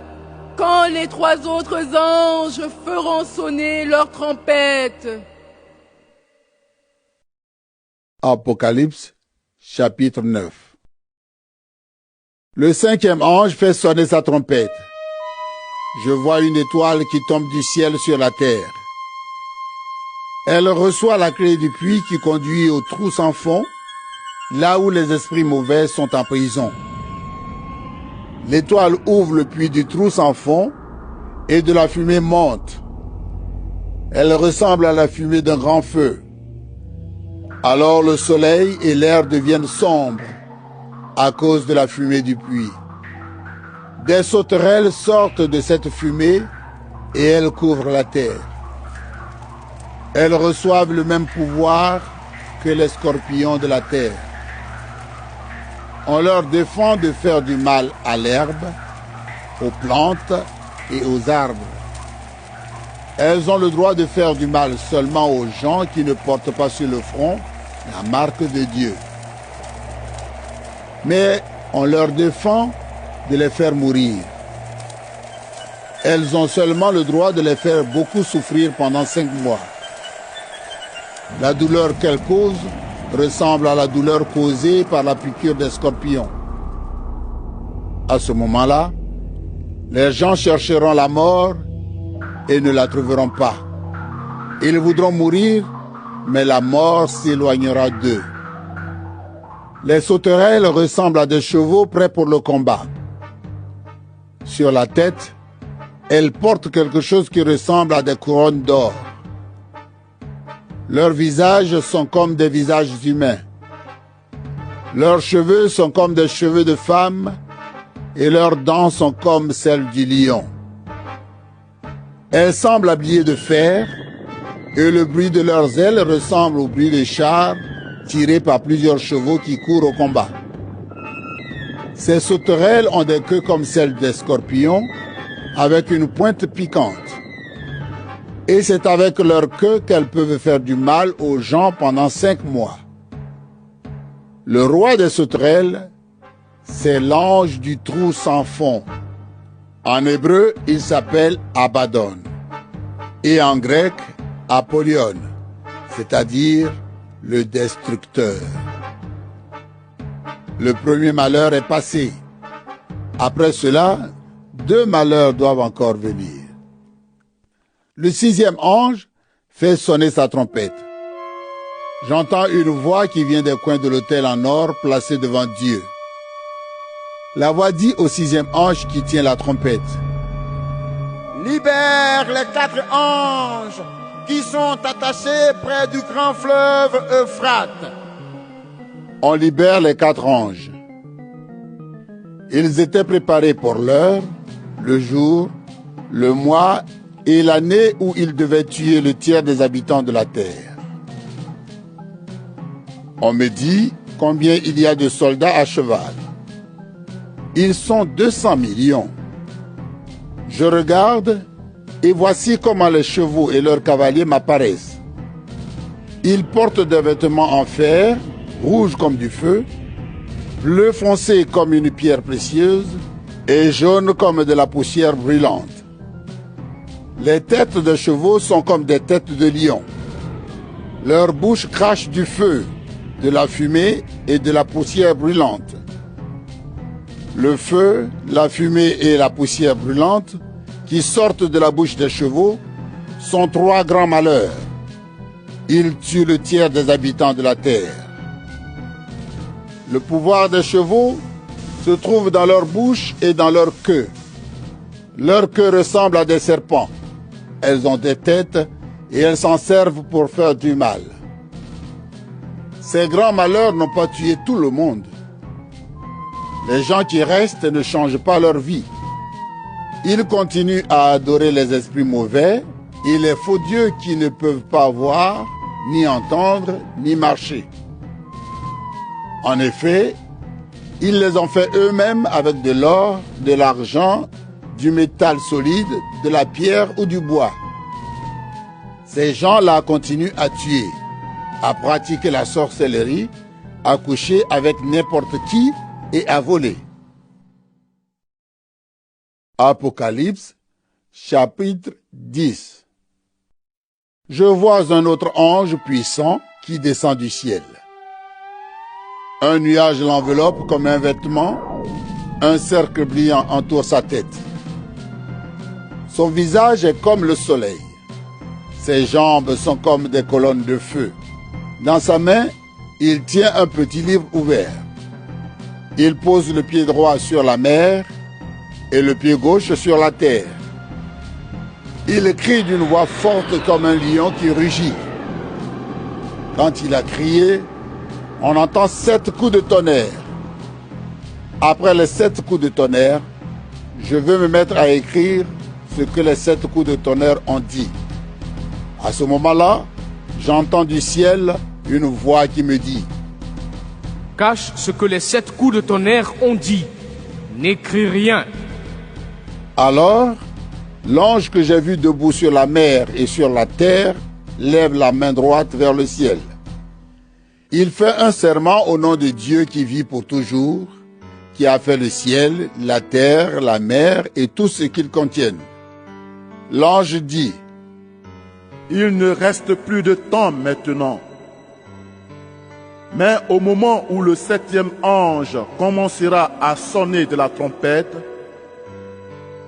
quand les 3 autres anges feront sonner leurs trompettes! Apocalypse, chapitre 9. Le 5e ange fait sonner sa trompette. Je vois une étoile qui tombe du ciel sur la terre. Elle reçoit la clé du puits qui conduit au trou sans fond, là où les esprits mauvais sont en prison. L'étoile ouvre le puits du trou sans fond et de la fumée monte. Elle ressemble à la fumée d'un grand feu. Alors le soleil et l'air deviennent sombres à cause de la fumée du puits. Des sauterelles sortent de cette fumée et elles couvrent la terre. Elles reçoivent le même pouvoir que les scorpions de la terre. On leur défend de faire du mal à l'herbe, aux plantes et aux arbres. Elles ont le droit de faire du mal seulement aux gens qui ne portent pas sur le front la marque de Dieu. Mais on leur défend de les faire mourir. Elles ont seulement le droit de les faire beaucoup souffrir pendant 5 mois. La douleur qu'elles causent ressemble à la douleur causée par la piqûre des scorpions. À ce moment-là, les gens chercheront la mort et ne la trouveront pas. Ils voudront mourir, mais la mort s'éloignera d'eux. Les sauterelles ressemblent à des chevaux prêts pour le combat. Sur la tête, elles portent quelque chose qui ressemble à des couronnes d'or. Leurs visages sont comme des visages humains. Leurs cheveux sont comme des cheveux de femmes et leurs dents sont comme celles du lion. Elles semblent habillées de fer et le bruit de leurs ailes ressemble au bruit des chars tirés par plusieurs chevaux qui courent au combat. Ces sauterelles ont des queues comme celles des scorpions avec une pointe piquante. Et c'est avec leur queue qu'elles peuvent faire du mal aux gens pendant 5 mois. Le roi des sauterelles, c'est l'ange du trou sans fond. En hébreu, il s'appelle Abaddon. Et en grec, Apollyon, c'est-à-dire le destructeur. Le premier malheur est passé. Après cela, 2 malheurs doivent encore venir. Le 6e ange fait sonner sa trompette. J'entends une voix qui vient des coins de l'autel en or placé devant Dieu. La voix dit au 6e ange qui tient la trompette: Libère les 4 anges qui sont attachés près du grand fleuve Euphrate. On libère les 4 anges. Ils étaient préparés pour l'heure, le jour, le mois et l'année où ils devaient tuer le tiers des habitants de la terre. On me dit combien il y a de soldats à cheval. Ils sont 200 millions. Je regarde et voici comment les chevaux et leurs cavaliers m'apparaissent. Ils portent des vêtements en fer, rouges comme du feu, bleu foncé comme une pierre précieuse et jaune comme de la poussière brûlante. Les têtes de chevaux sont comme des têtes de lions. Leur bouche crache du feu, de la fumée et de la poussière brûlante. Le feu, la fumée et la poussière brûlante qui sortent de la bouche des chevaux sont 3 grands malheurs. Ils tuent le tiers des habitants de la terre. Le pouvoir des chevaux se trouve dans leur bouche et dans leur queue. Leur queue ressemble à des serpents. Elles ont des têtes et elles s'en servent pour faire du mal. Ces grands malheurs n'ont pas tué tout le monde. Les gens qui restent ne changent pas leur vie. Ils continuent à adorer les esprits mauvais et les faux dieux qui ne peuvent pas voir ni entendre, ni marcher. En effet, ils les ont fait eux-mêmes avec de l'or, de l'argent, du métal solide, de la pierre ou du bois. Ces gens-là continuent à tuer, à pratiquer la sorcellerie, à coucher avec n'importe qui et à voler. Apocalypse, chapitre 10. Je vois un autre ange puissant qui descend du ciel. Un nuage l'enveloppe comme un vêtement, un cercle brillant entoure sa tête. Son visage est comme le soleil. Ses jambes sont comme des colonnes de feu. Dans sa main, il tient un petit livre ouvert. Il pose le pied droit sur la mer et le pied gauche sur la terre. Il crie d'une voix forte comme un lion qui rugit. Quand il a crié, on entend 7 coups de tonnerre. Après les 7 coups de tonnerre, je veux me mettre à écrire ce que les 7 coups de tonnerre ont dit. À ce moment-là, j'entends du ciel une voix qui me dit: Cache ce que les 7 coups de tonnerre ont dit. N'écris rien. Alors, l'ange que j'ai vu debout sur la mer et sur la terre lève la main droite vers le ciel. Il fait un serment au nom de Dieu qui vit pour toujours, qui a fait le ciel, la terre, la mer et tout ce qu'ils contiennent. L'ange dit: Il ne reste plus de temps maintenant. Mais au moment où le 7e ange commencera à sonner de la trompette,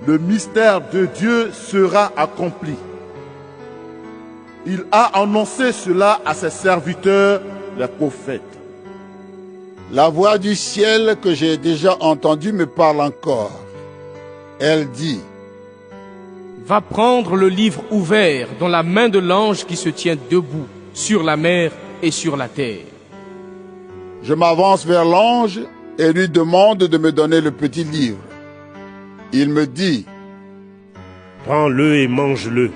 le mystère de Dieu sera accompli. Il a annoncé cela à ses serviteurs, les prophètes. La voix du ciel que j'ai déjà entendue me parle encore. Elle dit: Va prendre le livre ouvert dans la main de l'ange qui se tient debout sur la mer et sur la terre. Je m'avance vers l'ange et lui demande de me donner le petit livre. Il me dit: Prends-le et mange-le.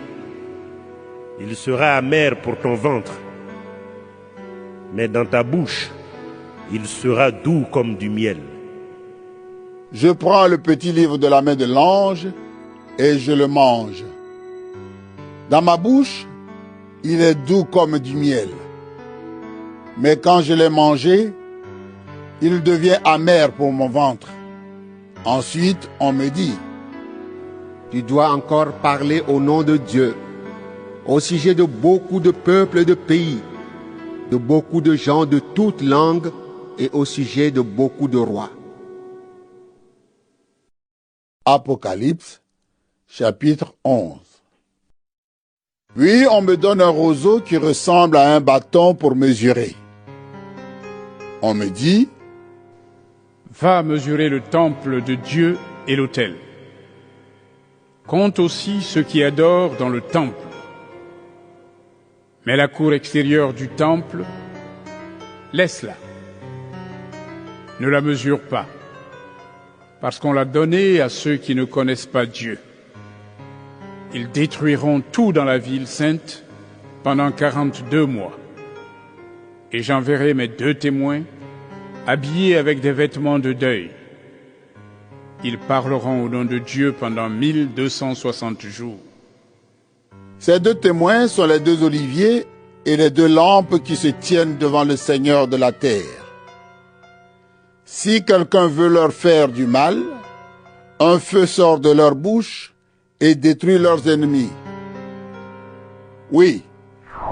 Il sera amer pour ton ventre, mais dans ta bouche, il sera doux comme du miel. Je prends le petit livre de la main de l'ange et je le mange. Dans ma bouche, il est doux comme du miel. Mais quand je l'ai mangé, il devient amer pour mon ventre. Ensuite, on me dit: Tu dois encore parler au nom de Dieu, au sujet de beaucoup de peuples et de pays, de beaucoup de gens de toutes langues et au sujet de beaucoup de rois. Apocalypse, chapitre 11. Puis on me donne un roseau qui ressemble à un bâton pour mesurer. On me dit: Va mesurer le temple de Dieu et l'autel. Compte aussi ceux qui adorent dans le temple. Mais la cour extérieure du temple, laisse-la. Ne la mesure pas, parce qu'on l'a donnée à ceux qui ne connaissent pas Dieu. Ils détruiront tout dans la ville sainte pendant 42 mois. Et j'enverrai mes 2 témoins, habillés avec des vêtements de deuil. Ils parleront au nom de Dieu pendant 1260 jours. Ces 2 témoins sont les 2 oliviers et les 2 lampes qui se tiennent devant le Seigneur de la terre. Si quelqu'un veut leur faire du mal, un feu sort de leur bouche et détruit leurs ennemis. Oui,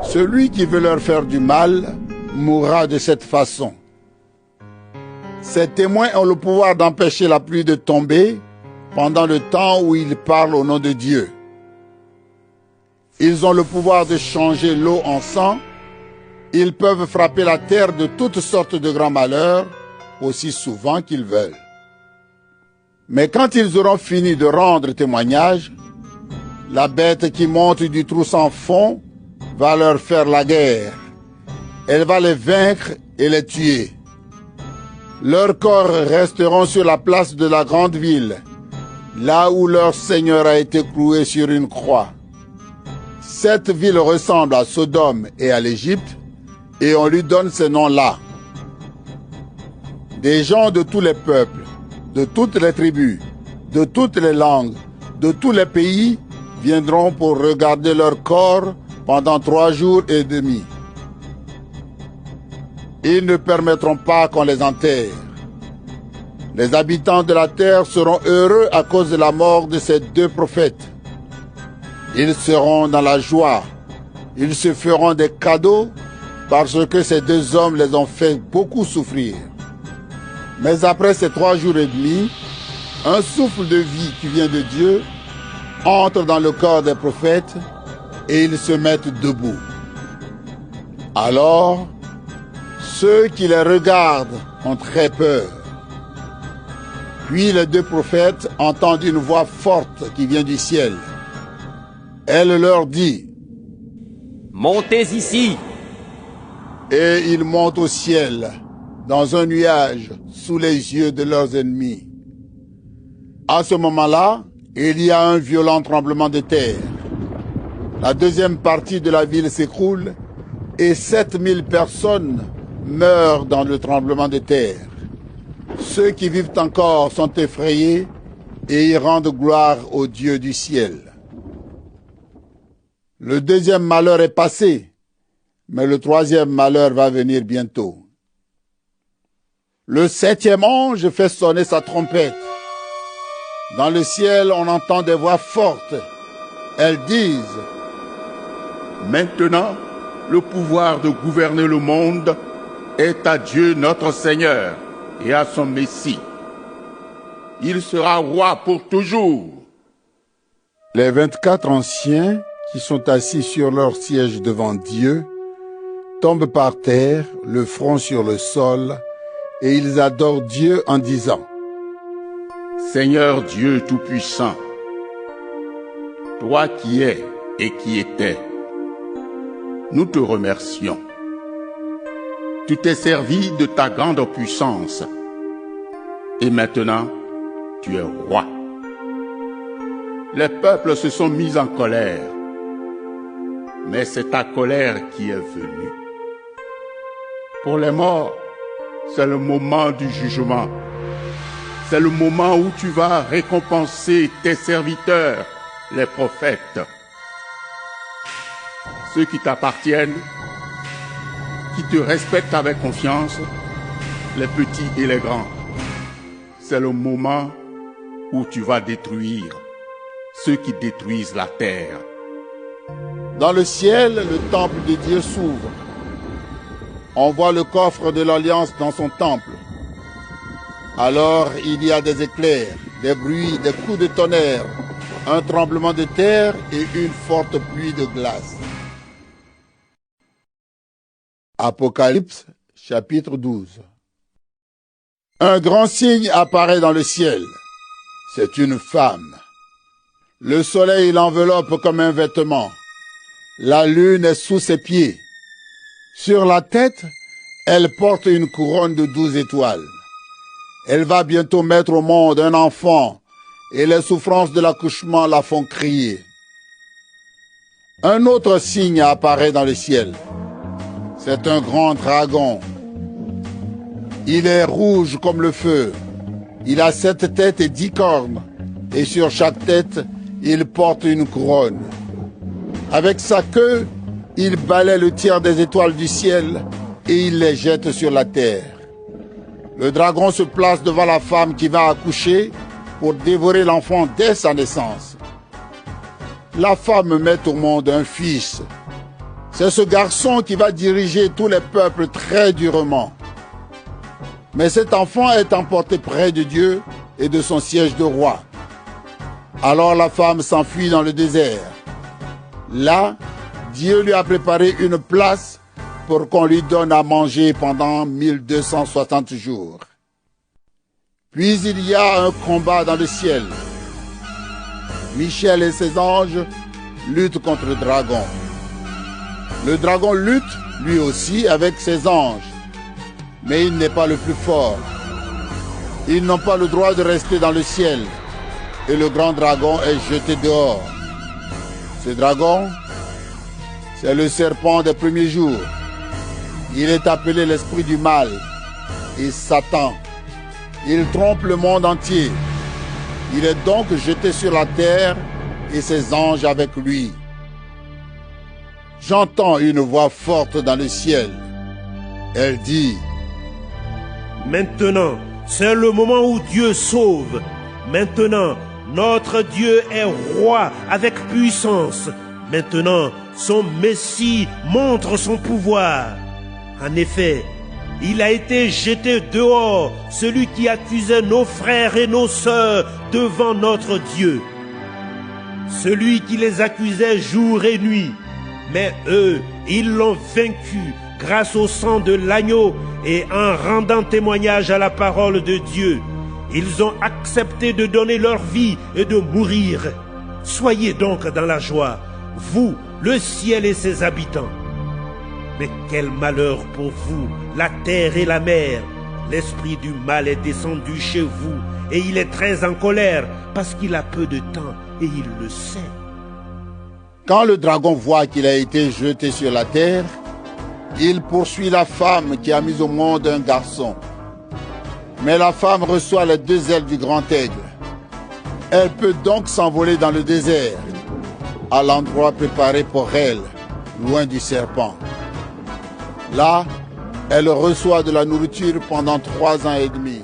celui qui veut leur faire du mal mourra de cette façon. Ces témoins ont le pouvoir d'empêcher la pluie de tomber pendant le temps où ils parlent au nom de Dieu. Ils ont le pouvoir de changer l'eau en sang. Ils peuvent frapper la terre de toutes sortes de grands malheurs aussi souvent qu'ils veulent. Mais quand ils auront fini de rendre témoignage, la bête qui monte du trou sans fond va leur faire la guerre. Elle va les vaincre et les tuer. Leurs corps resteront sur la place de la grande ville, là où leur Seigneur a été cloué sur une croix. Cette ville ressemble à Sodome et à l'Égypte, et on lui donne ces noms-là. Des gens de tous les peuples, de toutes les tribus, de toutes les langues, de tous les pays viendront pour regarder leur corps pendant 3 jours et demi. Ils ne permettront pas qu'on les enterre. Les habitants de la terre seront heureux à cause de la mort de ces 2 prophètes. Ils seront dans la joie. Ils se feront des cadeaux parce que ces 2 hommes les ont fait beaucoup souffrir. Mais après ces 3 jours et demi, un souffle de vie qui vient de Dieu entre dans le corps des prophètes et ils se mettent debout. Alors, ceux qui les regardent ont très peur. Puis les 2 prophètes entendent une voix forte qui vient du ciel. Elle leur dit: Montez ici. Et ils montent au ciel, dans un nuage, sous les yeux de leurs ennemis. À ce moment-là, il y a un violent tremblement de terre. La deuxième partie de la ville s'écroule et 7000 personnes meurent dans le tremblement de terre. Ceux qui vivent encore sont effrayés et y rendent gloire au Dieu du ciel. Le deuxième malheur est passé, mais le troisième malheur va venir bientôt. Le 7e ange fait sonner sa trompette. Dans le ciel, on entend des voix fortes. Elles disent: Maintenant, le pouvoir de gouverner le monde est à Dieu notre Seigneur et à son Messie. Il sera roi pour toujours. Les 24 anciens qui sont assis sur leur siège devant Dieu tombent par terre, le front sur le sol, et ils adorent Dieu en disant: Seigneur Dieu Tout-Puissant, toi qui es et qui étais, nous te remercions. Tu t'es servi de ta grande puissance, et maintenant tu es roi. Les peuples se sont mis en colère, mais c'est ta colère qui est venue. Pour les morts, c'est le moment du jugement. C'est le moment où tu vas récompenser tes serviteurs, les prophètes. Ceux qui t'appartiennent, qui te respectent avec confiance, les petits et les grands. C'est le moment où tu vas détruire ceux qui détruisent la terre. Dans le ciel, le temple de Dieu s'ouvre. On voit le coffre de l'alliance dans son temple. Alors il y a des éclairs, des bruits, des coups de tonnerre, un tremblement de terre et une forte pluie de glace. Apocalypse, chapitre 12. Un grand signe apparaît dans le ciel. C'est une femme. Le soleil l'enveloppe comme un vêtement. La lune est sous ses pieds. Sur la tête, elle porte une couronne de 12 étoiles. Elle va bientôt mettre au monde un enfant, et les souffrances de l'accouchement la font crier. Un autre signe apparaît dans le ciel. C'est un grand dragon. Il est rouge comme le feu. Il a 7 têtes et 10 cornes, et sur chaque tête, il porte une couronne. Avec sa queue, il balaie le tiers des étoiles du ciel et il les jette sur la terre. Le dragon se place devant la femme qui va accoucher pour dévorer l'enfant dès sa naissance. La femme met au monde un fils. C'est ce garçon qui va diriger tous les peuples très durement. Mais cet enfant est emporté près de Dieu et de son siège de roi. Alors la femme s'enfuit dans le désert. Là, Dieu lui a préparé une place pour qu'on lui donne à manger pendant 1260 jours. Puis il y a un combat dans le ciel. Michel et ses anges luttent contre le dragon. Le dragon lutte, lui aussi, avec ses anges. Mais il n'est pas le plus fort. Ils n'ont pas le droit de rester dans le ciel. Et le grand dragon est jeté dehors. Ce dragon, C'est le serpent des premiers jours. Il est appelé l'esprit du mal et Satan. Il trompe le monde entier. Il est donc jeté sur la terre et ses anges avec lui. J'entends une voix forte dans le ciel. Elle dit: Maintenant, c'est le moment où Dieu sauve. Maintenant, notre Dieu est roi avec puissance. Maintenant, son Messie montre son pouvoir. En effet, il a été jeté dehors, celui qui accusait nos frères et nos sœurs devant notre Dieu. Celui qui les accusait jour et nuit. Mais eux, ils l'ont vaincu grâce au sang de l'agneau et en rendant témoignage à la parole de Dieu. Ils ont accepté de donner leur vie et de mourir. Soyez donc dans la joie, vous, le ciel et ses habitants. Mais quel malheur pour vous, la terre et la mer. L'esprit du mal est descendu chez vous et il est très en colère parce qu'il a peu de temps et il le sait. Quand le dragon voit qu'il a été jeté sur la terre, il poursuit la femme qui a mis au monde un garçon. Mais la femme reçoit les deux ailes du grand aigle. Elle peut donc s'envoler dans le désert, à l'endroit préparé pour elle, loin du serpent. Là, elle reçoit de la nourriture pendant 3 ans et demi.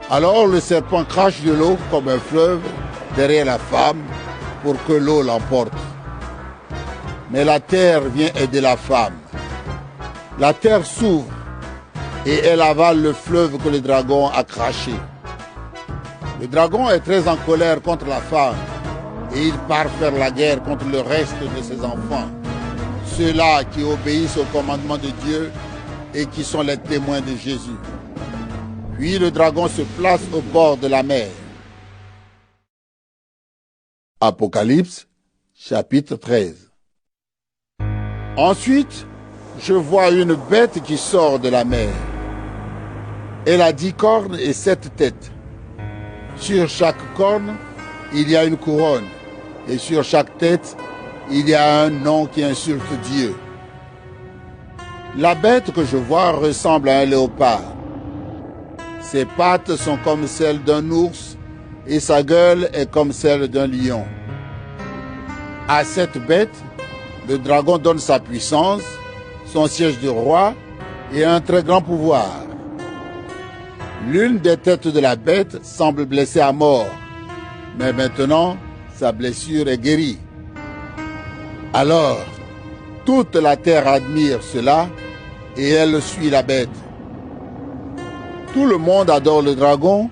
Alors le serpent crache de l'eau comme un fleuve derrière la femme pour que l'eau l'emporte. Mais la terre vient aider la femme. La terre s'ouvre et elle avale le fleuve que le dragon a craché. Le dragon est très en colère contre la femme et il part faire la guerre contre le reste de ses enfants, ceux-là qui obéissent au commandement de Dieu et qui sont les témoins de Jésus. Puis le dragon se place au bord de la mer. Apocalypse, chapitre 13. Ensuite, je vois une bête qui sort de la mer. Elle a 10 cornes et 7 têtes. Sur chaque corne, il y a une couronne, et sur chaque tête, il y a un nom qui insulte Dieu. La bête que je vois ressemble à un léopard. Ses pattes sont comme celles d'un ours, et sa gueule est comme celle d'un lion. À cette bête, le dragon donne sa puissance, son siège de roi et un très grand pouvoir. L'une des têtes de la bête semble blessée à mort, mais maintenant, sa blessure est guérie. Alors, toute la terre admire cela et elle suit la bête. Tout le monde adore le dragon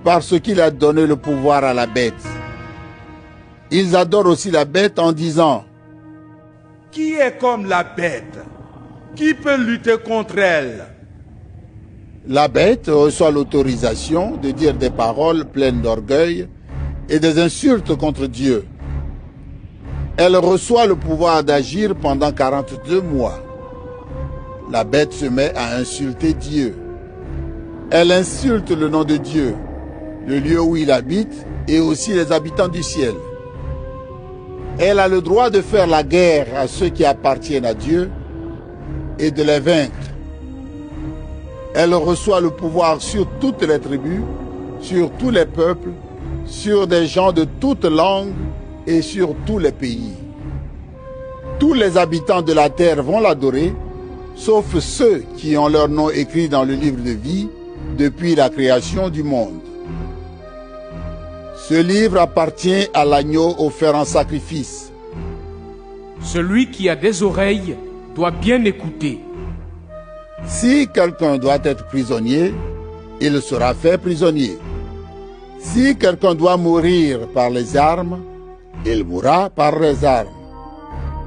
parce qu'il a donné le pouvoir à la bête. Ils adorent aussi la bête en disant: Qui est comme la bête? Qui peut lutter contre elle? La bête reçoit l'autorisation de dire des paroles pleines d'orgueil et des insultes contre Dieu. Elle reçoit le pouvoir d'agir pendant 42 mois. La bête se met à insulter Dieu. Elle insulte le nom de Dieu, le lieu où il habite et aussi les habitants du ciel. Elle a le droit de faire la guerre à ceux qui appartiennent à Dieu et de les vaincre. Elle reçoit le pouvoir sur toutes les tribus, sur tous les peuples, sur des gens de toutes langues et sur tous les pays. Tous les habitants de la terre vont l'adorer, sauf ceux qui ont leur nom écrit dans le livre de vie depuis la création du monde. Ce livre appartient à l'agneau offert en sacrifice. Celui qui a des oreilles doit bien écouter. Si quelqu'un doit être prisonnier, il sera fait prisonnier. Si quelqu'un doit mourir par les armes, il mourra par les armes.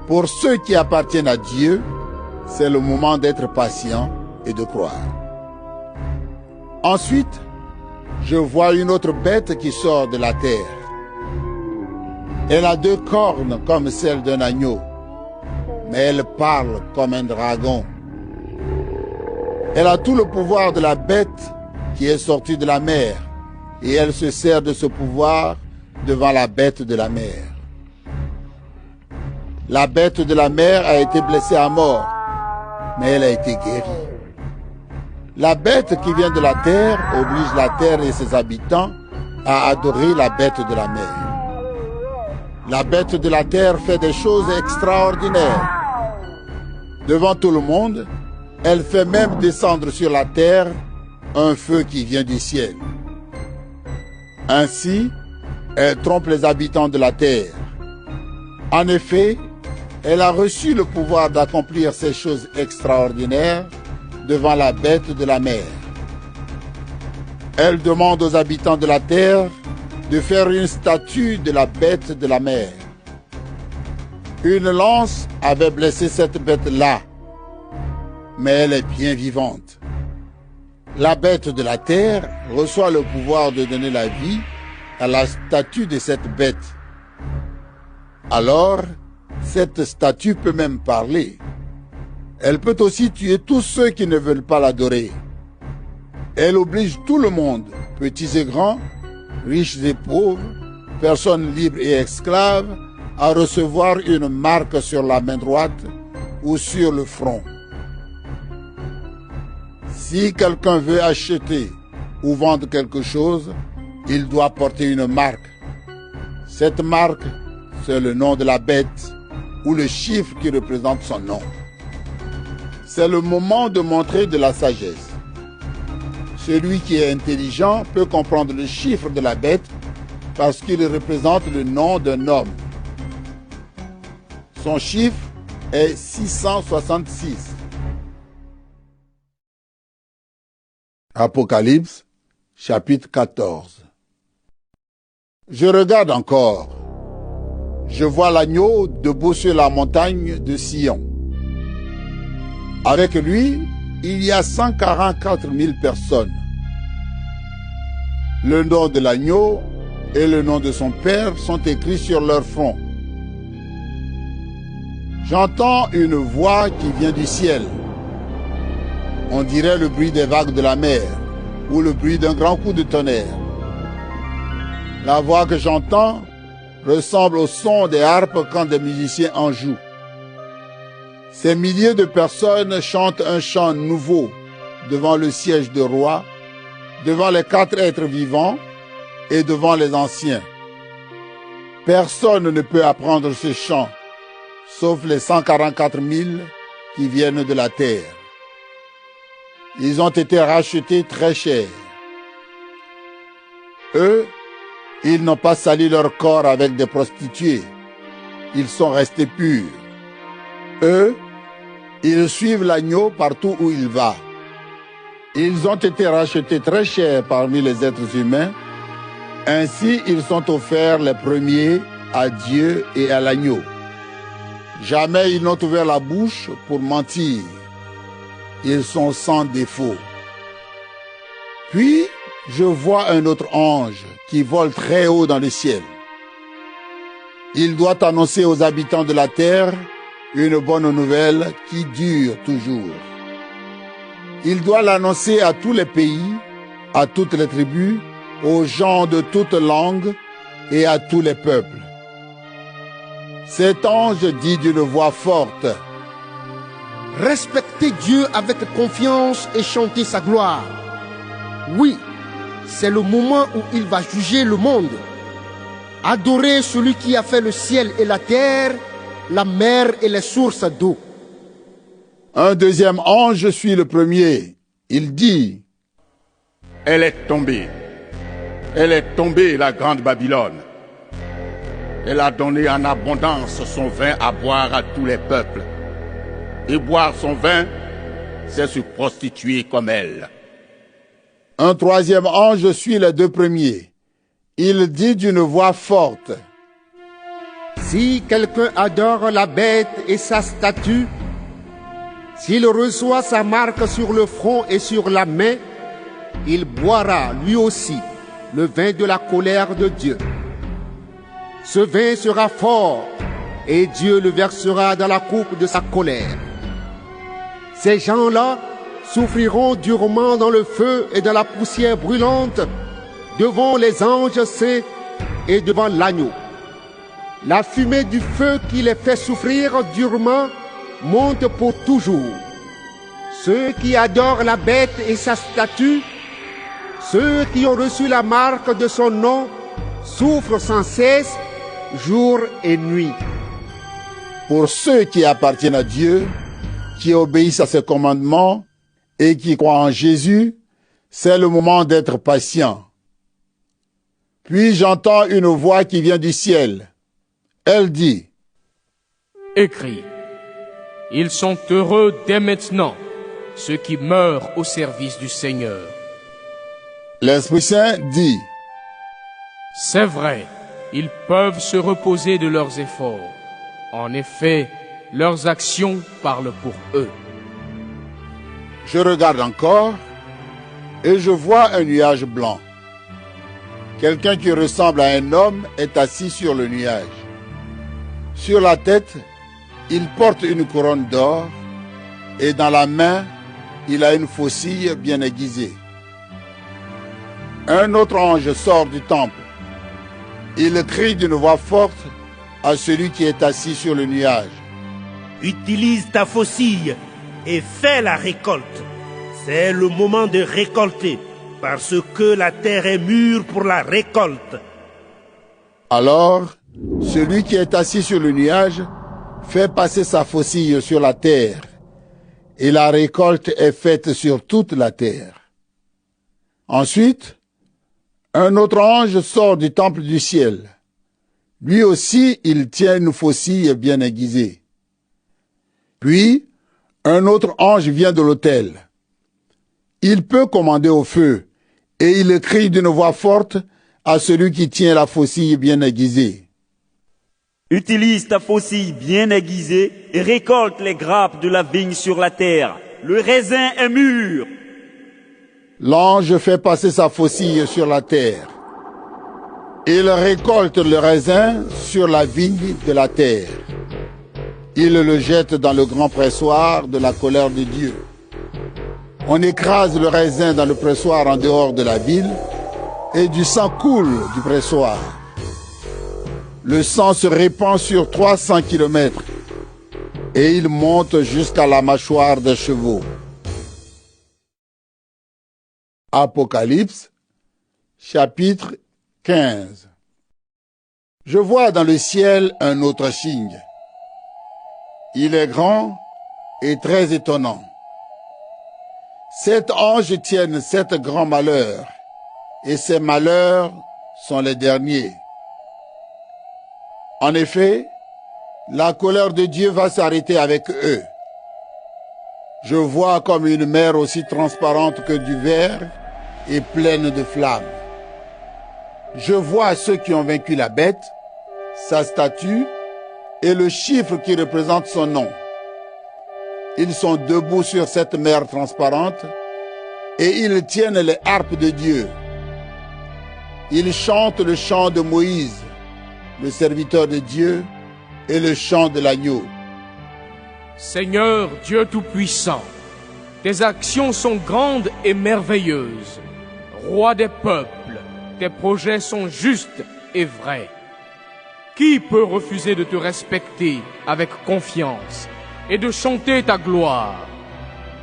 Pour ceux qui appartiennent à Dieu, c'est le moment d'être patient et de croire. Ensuite, je vois une autre bête qui sort de la terre. Elle a 2 cornes comme celles d'un agneau, mais elle parle comme un dragon. Elle a tout le pouvoir de la bête qui est sortie de la mer, et elle se sert de ce pouvoir devant la bête de la mer. La bête de la mer a été blessée à mort, mais elle a été guérie. La bête qui vient de la terre oblige la terre et ses habitants à adorer la bête de la mer. La bête de la terre fait des choses extraordinaires. Devant tout le monde, elle fait même descendre sur la terre un feu qui vient du ciel. Ainsi, elle trompe les habitants de la terre. En effet, elle a reçu le pouvoir d'accomplir ces choses extraordinaires devant la bête de la mer. Elle demande aux habitants de la terre de faire une statue de la bête de la mer. Une lance avait blessé cette bête-là, mais elle est bien vivante. La bête de la terre reçoit le pouvoir de donner la vie à la statue de cette bête. Alors, cette statue peut même parler. Elle peut aussi tuer tous ceux qui ne veulent pas l'adorer. Elle oblige tout le monde, petits et grands, riches et pauvres, personnes libres et esclaves, à recevoir une marque sur la main droite ou sur le front. Si quelqu'un veut acheter ou vendre quelque chose, il doit porter une marque. Cette marque, c'est le nom de la bête ou le chiffre qui représente son nom. C'est le moment de montrer de la sagesse. Celui qui est intelligent peut comprendre le chiffre de la bête parce qu'il représente le nom d'un homme. Son chiffre est 666. Apocalypse, chapitre 14. Je regarde encore. Je vois l'agneau debout sur la montagne de Sion. Avec lui, il y a 144 000 personnes. Le nom de l'agneau et le nom de son père sont écrits sur leur front. J'entends une voix qui vient du ciel. On dirait le bruit des vagues de la mer ou le bruit d'un grand coup de tonnerre. La voix que j'entends ressemble au son des harpes quand des musiciens en jouent. Ces milliers de personnes chantent un chant nouveau devant le siège de roi, devant les 4 êtres vivants et devant les anciens. Personne ne peut apprendre ce chant, sauf les 144 000 qui viennent de la terre. Ils ont été rachetés très cher. Eux, ils n'ont pas sali leur corps avec des prostituées. Ils sont restés purs. Eux, ils suivent l'agneau partout où il va. Ils ont été rachetés très cher parmi les êtres humains. Ainsi, ils sont offerts les premiers à Dieu et à l'agneau. Jamais ils n'ont ouvert la bouche pour mentir. Ils sont sans défaut. Puis, je vois un autre ange qui vole très haut dans le ciel. Il doit annoncer aux habitants de la terre une bonne nouvelle qui dure toujours. Il doit l'annoncer à tous les pays, à toutes les tribus, aux gens de toutes langues et à tous les peuples. Cet ange dit d'une voix forte: Respectez Dieu avec confiance et chantez sa gloire. Oui, c'est le moment où il va juger le monde. Adorez celui qui a fait le ciel et la terre, la mer et les sources d'eau. Un deuxième ange suit le premier. Il dit: Elle est tombée. Elle est tombée, la grande Babylone. Elle a donné en abondance son vin à boire à tous les peuples. Et boire son vin, c'est se prostituer comme elle. Un troisième ange suit les 2 premiers. Il dit d'une voix forte: Si quelqu'un adore la bête et sa statue, s'il reçoit sa marque sur le front et sur la main, il boira lui aussi le vin de la colère de Dieu. Ce vin sera fort et Dieu le versera dans la coupe de sa colère. Ces gens-là souffriront durement dans le feu et dans la poussière brûlante devant les anges saints et devant l'agneau. La fumée du feu qui les fait souffrir durement monte pour toujours. Ceux qui adorent la bête et sa statue, ceux qui ont reçu la marque de son nom, souffrent sans cesse, jour et nuit. Pour ceux qui appartiennent à Dieu, qui obéissent à ses commandements et qui croient en Jésus, c'est le moment d'être patient. Puis j'entends une voix qui vient du ciel. Elle dit: Écris, ils sont heureux dès maintenant, ceux qui meurent au service du Seigneur. L'Esprit Saint dit: C'est vrai, ils peuvent se reposer de leurs efforts. En effet, leurs actions parlent pour eux. Je regarde encore et je vois un nuage blanc. Quelqu'un qui ressemble à un homme est assis sur le nuage. Sur la tête, il porte une couronne d'or et dans la main, il a une faucille bien aiguisée. Un autre ange sort du temple. Il crie d'une voix forte à celui qui est assis sur le nuage: Utilise ta faucille et fais la récolte. C'est le moment de récolter, parce que la terre est mûre pour la récolte. Alors, celui qui est assis sur le nuage fait passer sa faucille sur la terre, et la récolte est faite sur toute la terre. Ensuite, un autre ange sort du temple du ciel. Lui aussi, il tient une faucille bien aiguisée. Puis, un autre ange vient de l'autel. Il peut commander au feu, et il crie d'une voix forte à celui qui tient la faucille bien aiguisée: Utilise ta faucille bien aiguisée et récolte les grappes de la vigne sur la terre. Le raisin est mûr. L'ange fait passer sa faucille sur la terre. Il récolte le raisin sur la vigne de la terre. Il le jette dans le grand pressoir de la colère de Dieu. On écrase le raisin dans le pressoir en dehors de la ville, et du sang coule du pressoir. Le sang se répand sur 300 kilomètres, et il monte jusqu'à la mâchoire des chevaux. Apocalypse, chapitre 15. Je vois dans le ciel un autre signe. Il est grand et très étonnant. 7 anges tiennent 7 grands malheurs, et ces malheurs sont les derniers. En effet, la colère de Dieu va s'arrêter avec eux. Je vois comme une mer aussi transparente que du verre et pleine de flammes. Je vois ceux qui ont vaincu la bête, sa statue et le chiffre qui représente son nom. Ils sont debout sur cette mer transparente et ils tiennent les harpes de Dieu. Ils chantent le chant de Moïse, le serviteur de Dieu, et le chant de l'agneau. Seigneur Dieu Tout-Puissant, tes actions sont grandes et merveilleuses. Roi des peuples, tes projets sont justes et vrais. Qui peut refuser de te respecter avec confiance et de chanter ta gloire?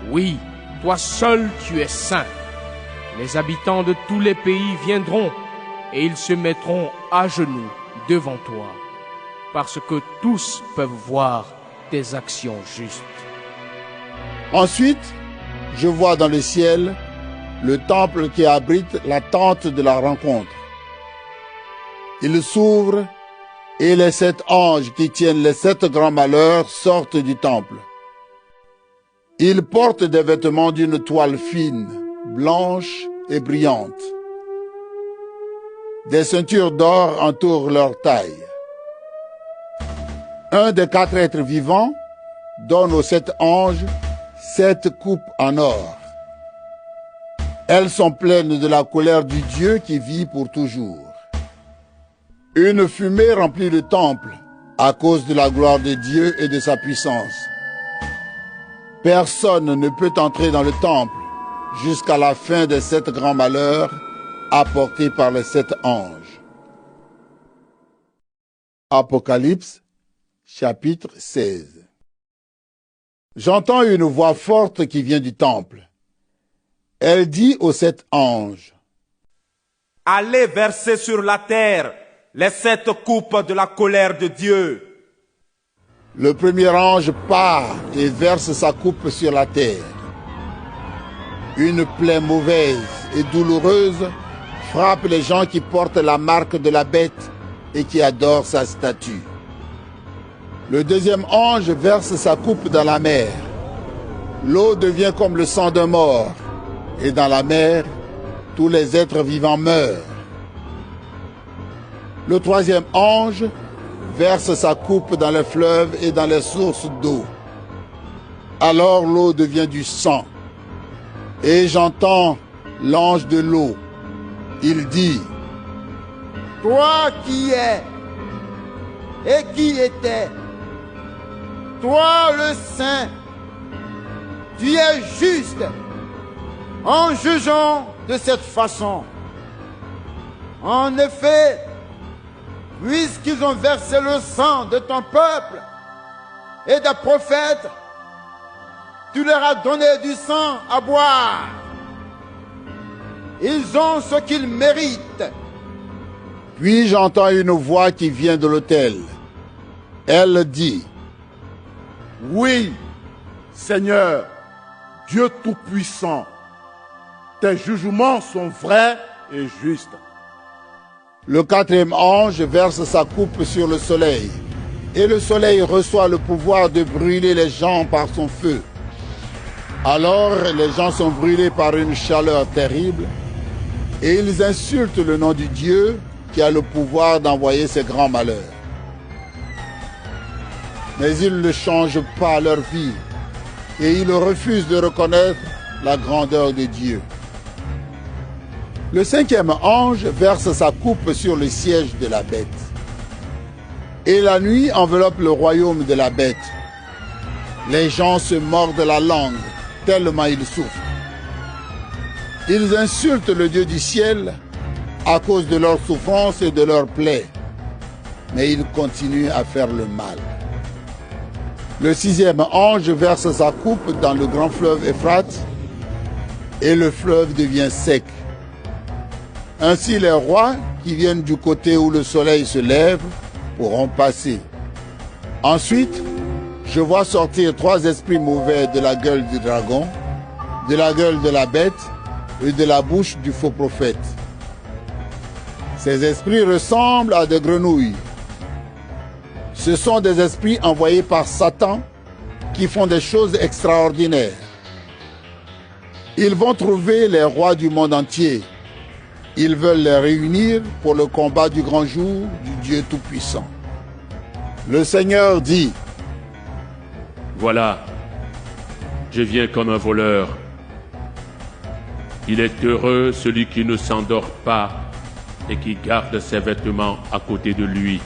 Oui, toi seul tu es saint. Les habitants de tous les pays viendront et ils se mettront à genoux devant toi, parce que tous peuvent voir tes actions justes. Ensuite, je vois dans le ciel le temple qui abrite la tente de la rencontre. Il s'ouvre et les 7 anges qui tiennent les 7 grands malheurs sortent du temple. Ils portent des vêtements d'une toile fine, blanche et brillante. Des ceintures d'or entourent leur taille. Un des 4 êtres vivants donne aux 7 anges 7 coupes en or. Elles sont pleines de la colère du Dieu qui vit pour toujours. Une fumée remplit le temple à cause de la gloire de Dieu et de sa puissance. Personne ne peut entrer dans le temple jusqu'à la fin des 7 grands malheurs apportés par les 7 anges. Apocalypse, chapitre 16. J'entends une voix forte qui vient du temple. Elle dit aux 7 anges: Allez verser sur la terre les 7 coupes de la colère de Dieu. Le premier ange part et verse sa coupe sur la terre. Une plaie mauvaise et douloureuse frappe les gens qui portent la marque de la bête et qui adorent sa statue. Le deuxième ange verse sa coupe dans la mer. L'eau devient comme le sang d'un mort, et dans la mer, tous les êtres vivants meurent. Le troisième ange verse sa coupe dans les fleuves et dans les sources d'eau. Alors l'eau devient du sang. Et j'entends l'ange de l'eau. Il dit: Toi qui es et qui étais, toi le Saint, tu es juste en jugeant de cette façon. En effet, puisqu'ils ont versé le sang de ton peuple et des prophètes, tu leur as donné du sang à boire. Ils ont ce qu'ils méritent. Puis j'entends une voix qui vient de l'autel. Elle dit: Oui, Seigneur, Dieu Tout-Puissant, tes jugements sont vrais et justes. Le quatrième ange verse sa coupe sur le soleil, et le soleil reçoit le pouvoir de brûler les gens par son feu. Alors les gens sont brûlés par une chaleur terrible, et ils insultent le nom du Dieu qui a le pouvoir d'envoyer ces grands malheurs. Mais ils ne changent pas leur vie, et ils refusent de reconnaître la grandeur de Dieu. Le cinquième ange verse sa coupe sur le siège de la bête. Et la nuit enveloppe le royaume de la bête. Les gens se mordent la langue, tellement ils souffrent. Ils insultent le Dieu du ciel à cause de leurs souffrances et de leurs plaies. Mais ils continuent à faire le mal. Le sixième ange verse sa coupe dans le grand fleuve Euphrate, et le fleuve devient sec. Ainsi les rois qui viennent du côté où le soleil se lève pourront passer. Ensuite, je vois sortir 3 esprits mauvais de la gueule du dragon, de la gueule de la bête et de la bouche du faux prophète. Ces esprits ressemblent à des grenouilles. Ce sont des esprits envoyés par Satan qui font des choses extraordinaires. Ils vont trouver les rois du monde entier. Ils veulent les réunir pour le combat du grand jour du Dieu Tout-Puissant. Le Seigneur dit: Voilà, je viens comme un voleur. Il est heureux celui qui ne s'endort pas et qui garde ses vêtements à côté de lui.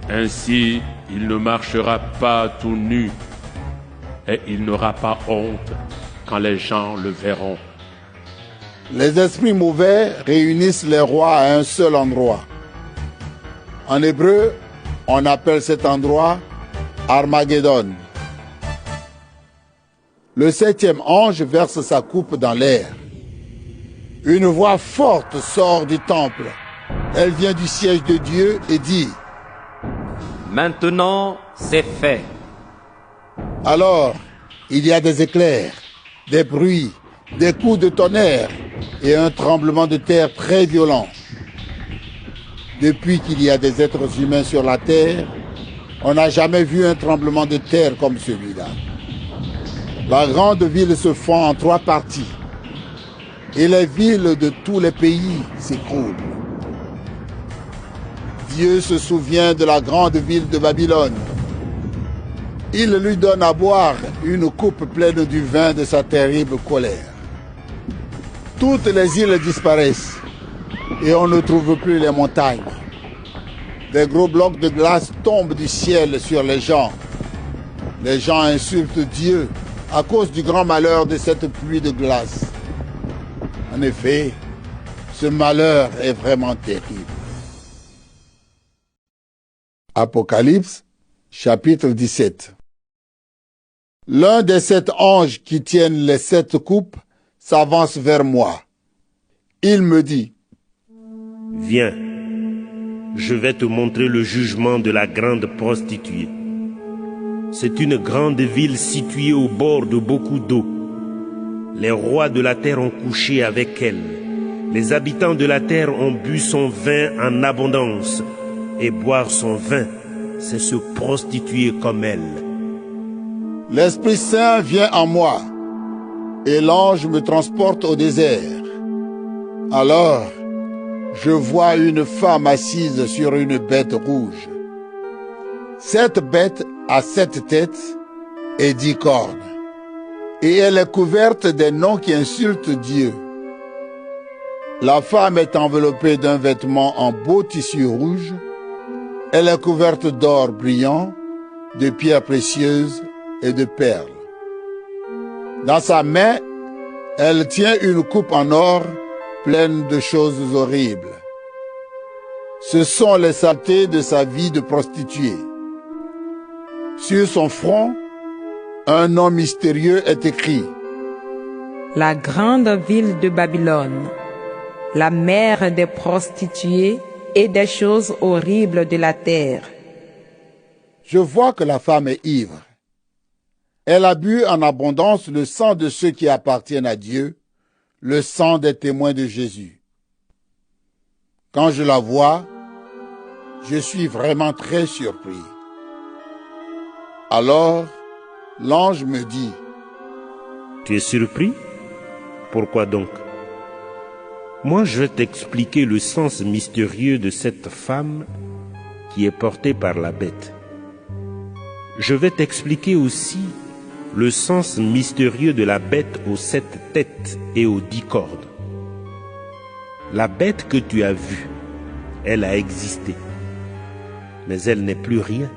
Ainsi, il ne marchera pas tout nu et il n'aura pas honte quand les gens le verront. Les esprits mauvais réunissent les rois à un seul endroit. En hébreu, on appelle cet endroit Armageddon. Le 7e ange verse sa coupe dans l'air. Une voix forte sort du temple. Elle vient du siège de Dieu et dit: Maintenant, c'est fait. Alors, il y a des éclairs, des bruits, des coups de tonnerre et un tremblement de terre très violent. Depuis qu'il y a des êtres humains sur la terre, on n'a jamais vu un tremblement de terre comme celui-là. La grande ville se fend en 3 parties et les villes de tous les pays s'écroulent. Dieu se souvient de la grande ville de Babylone. Il lui donne à boire une coupe pleine du vin de sa terrible colère. Toutes les îles disparaissent et on ne trouve plus les montagnes. Des gros blocs de glace tombent du ciel sur les gens. Les gens insultent Dieu à cause du grand malheur de cette pluie de glace. En effet, ce malheur est vraiment terrible. Apocalypse, chapitre 17. L'un des 7 anges qui tiennent les 7 coupes s'avance vers moi. Il me dit: Viens, je vais te montrer le jugement de la grande prostituée. C'est une grande ville située au bord de beaucoup d'eau. Les rois de la terre ont couché avec elle. Les habitants de la terre ont bu son vin en abondance. Et boire son vin, c'est se prostituer comme elle. L'Esprit Saint vient en moi, et l'ange me transporte au désert. Alors, je vois une femme assise sur une bête rouge. Cette bête a 7 têtes et 10 cornes, et elle est couverte des noms qui insultent Dieu. La femme est enveloppée d'un vêtement en beau tissu rouge. Elle est couverte d'or brillant, de pierres précieuses et de perles. Dans sa main, elle tient une coupe en or pleine de choses horribles. Ce sont les saletés de sa vie de prostituée. Sur son front, un nom mystérieux est écrit: La grande ville de Babylone, la mère des prostituées et des choses horribles de la terre. Je vois que la femme est ivre. Elle a bu en abondance le sang de ceux qui appartiennent à Dieu, le sang des témoins de Jésus. Quand je la vois, je suis vraiment très surpris. Alors, l'ange me dit: Tu es surpris? Pourquoi donc? Moi, je vais t'expliquer le sens mystérieux de cette femme qui est portée par la bête. Je vais t'expliquer aussi le sens mystérieux de la bête aux 7 têtes et aux 10 cornes. La bête que tu as vue, elle a existé, mais elle n'est plus rien.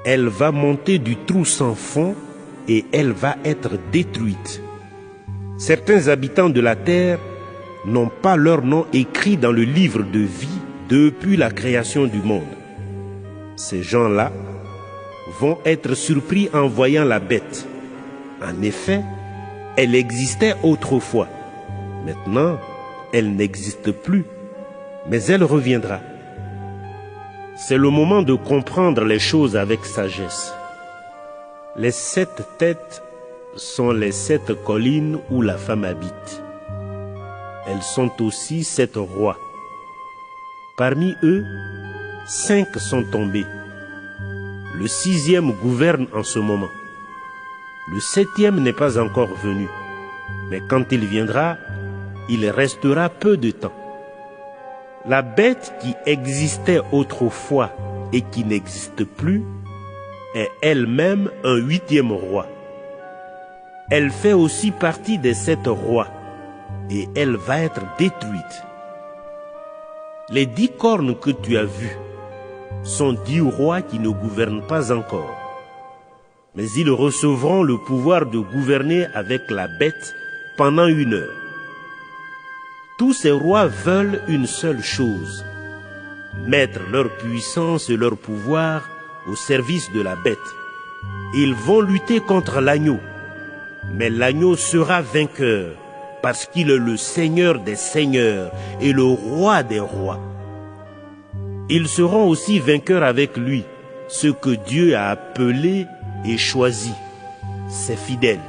Elle va monter du trou sans fond et elle va être détruite. Certains habitants de la terre n'ont pas leur nom écrit dans le livre de vie depuis la création du monde. Ces gens-là vont être surpris en voyant la bête. En effet, elle existait autrefois. Maintenant, elle n'existe plus, mais elle reviendra. C'est le moment de comprendre les choses avec sagesse. Les 7 têtes sont les 7 collines où la femme habite. Elles sont aussi 7 rois. Parmi eux, 5 sont tombés. Le 6e gouverne en ce moment. Le 7e n'est pas encore venu. Mais quand il viendra, il restera peu de temps. La bête qui existait autrefois et qui n'existe plus est elle-même un 8e roi. Elle fait aussi partie des 7 rois et elle va être détruite. Les 10 cornes que tu as vues sont 10 rois qui ne gouvernent pas encore. Mais ils recevront le pouvoir de gouverner avec la bête pendant 1 heure. Tous ces rois veulent une seule chose: mettre leur puissance et leur pouvoir au service de la bête. Ils vont lutter contre l'agneau, mais l'agneau sera vainqueur parce qu'il est le Seigneur des seigneurs et le Roi des rois. Ils seront aussi vainqueurs avec lui, ceux que Dieu a appelés et choisis, ses fidèles.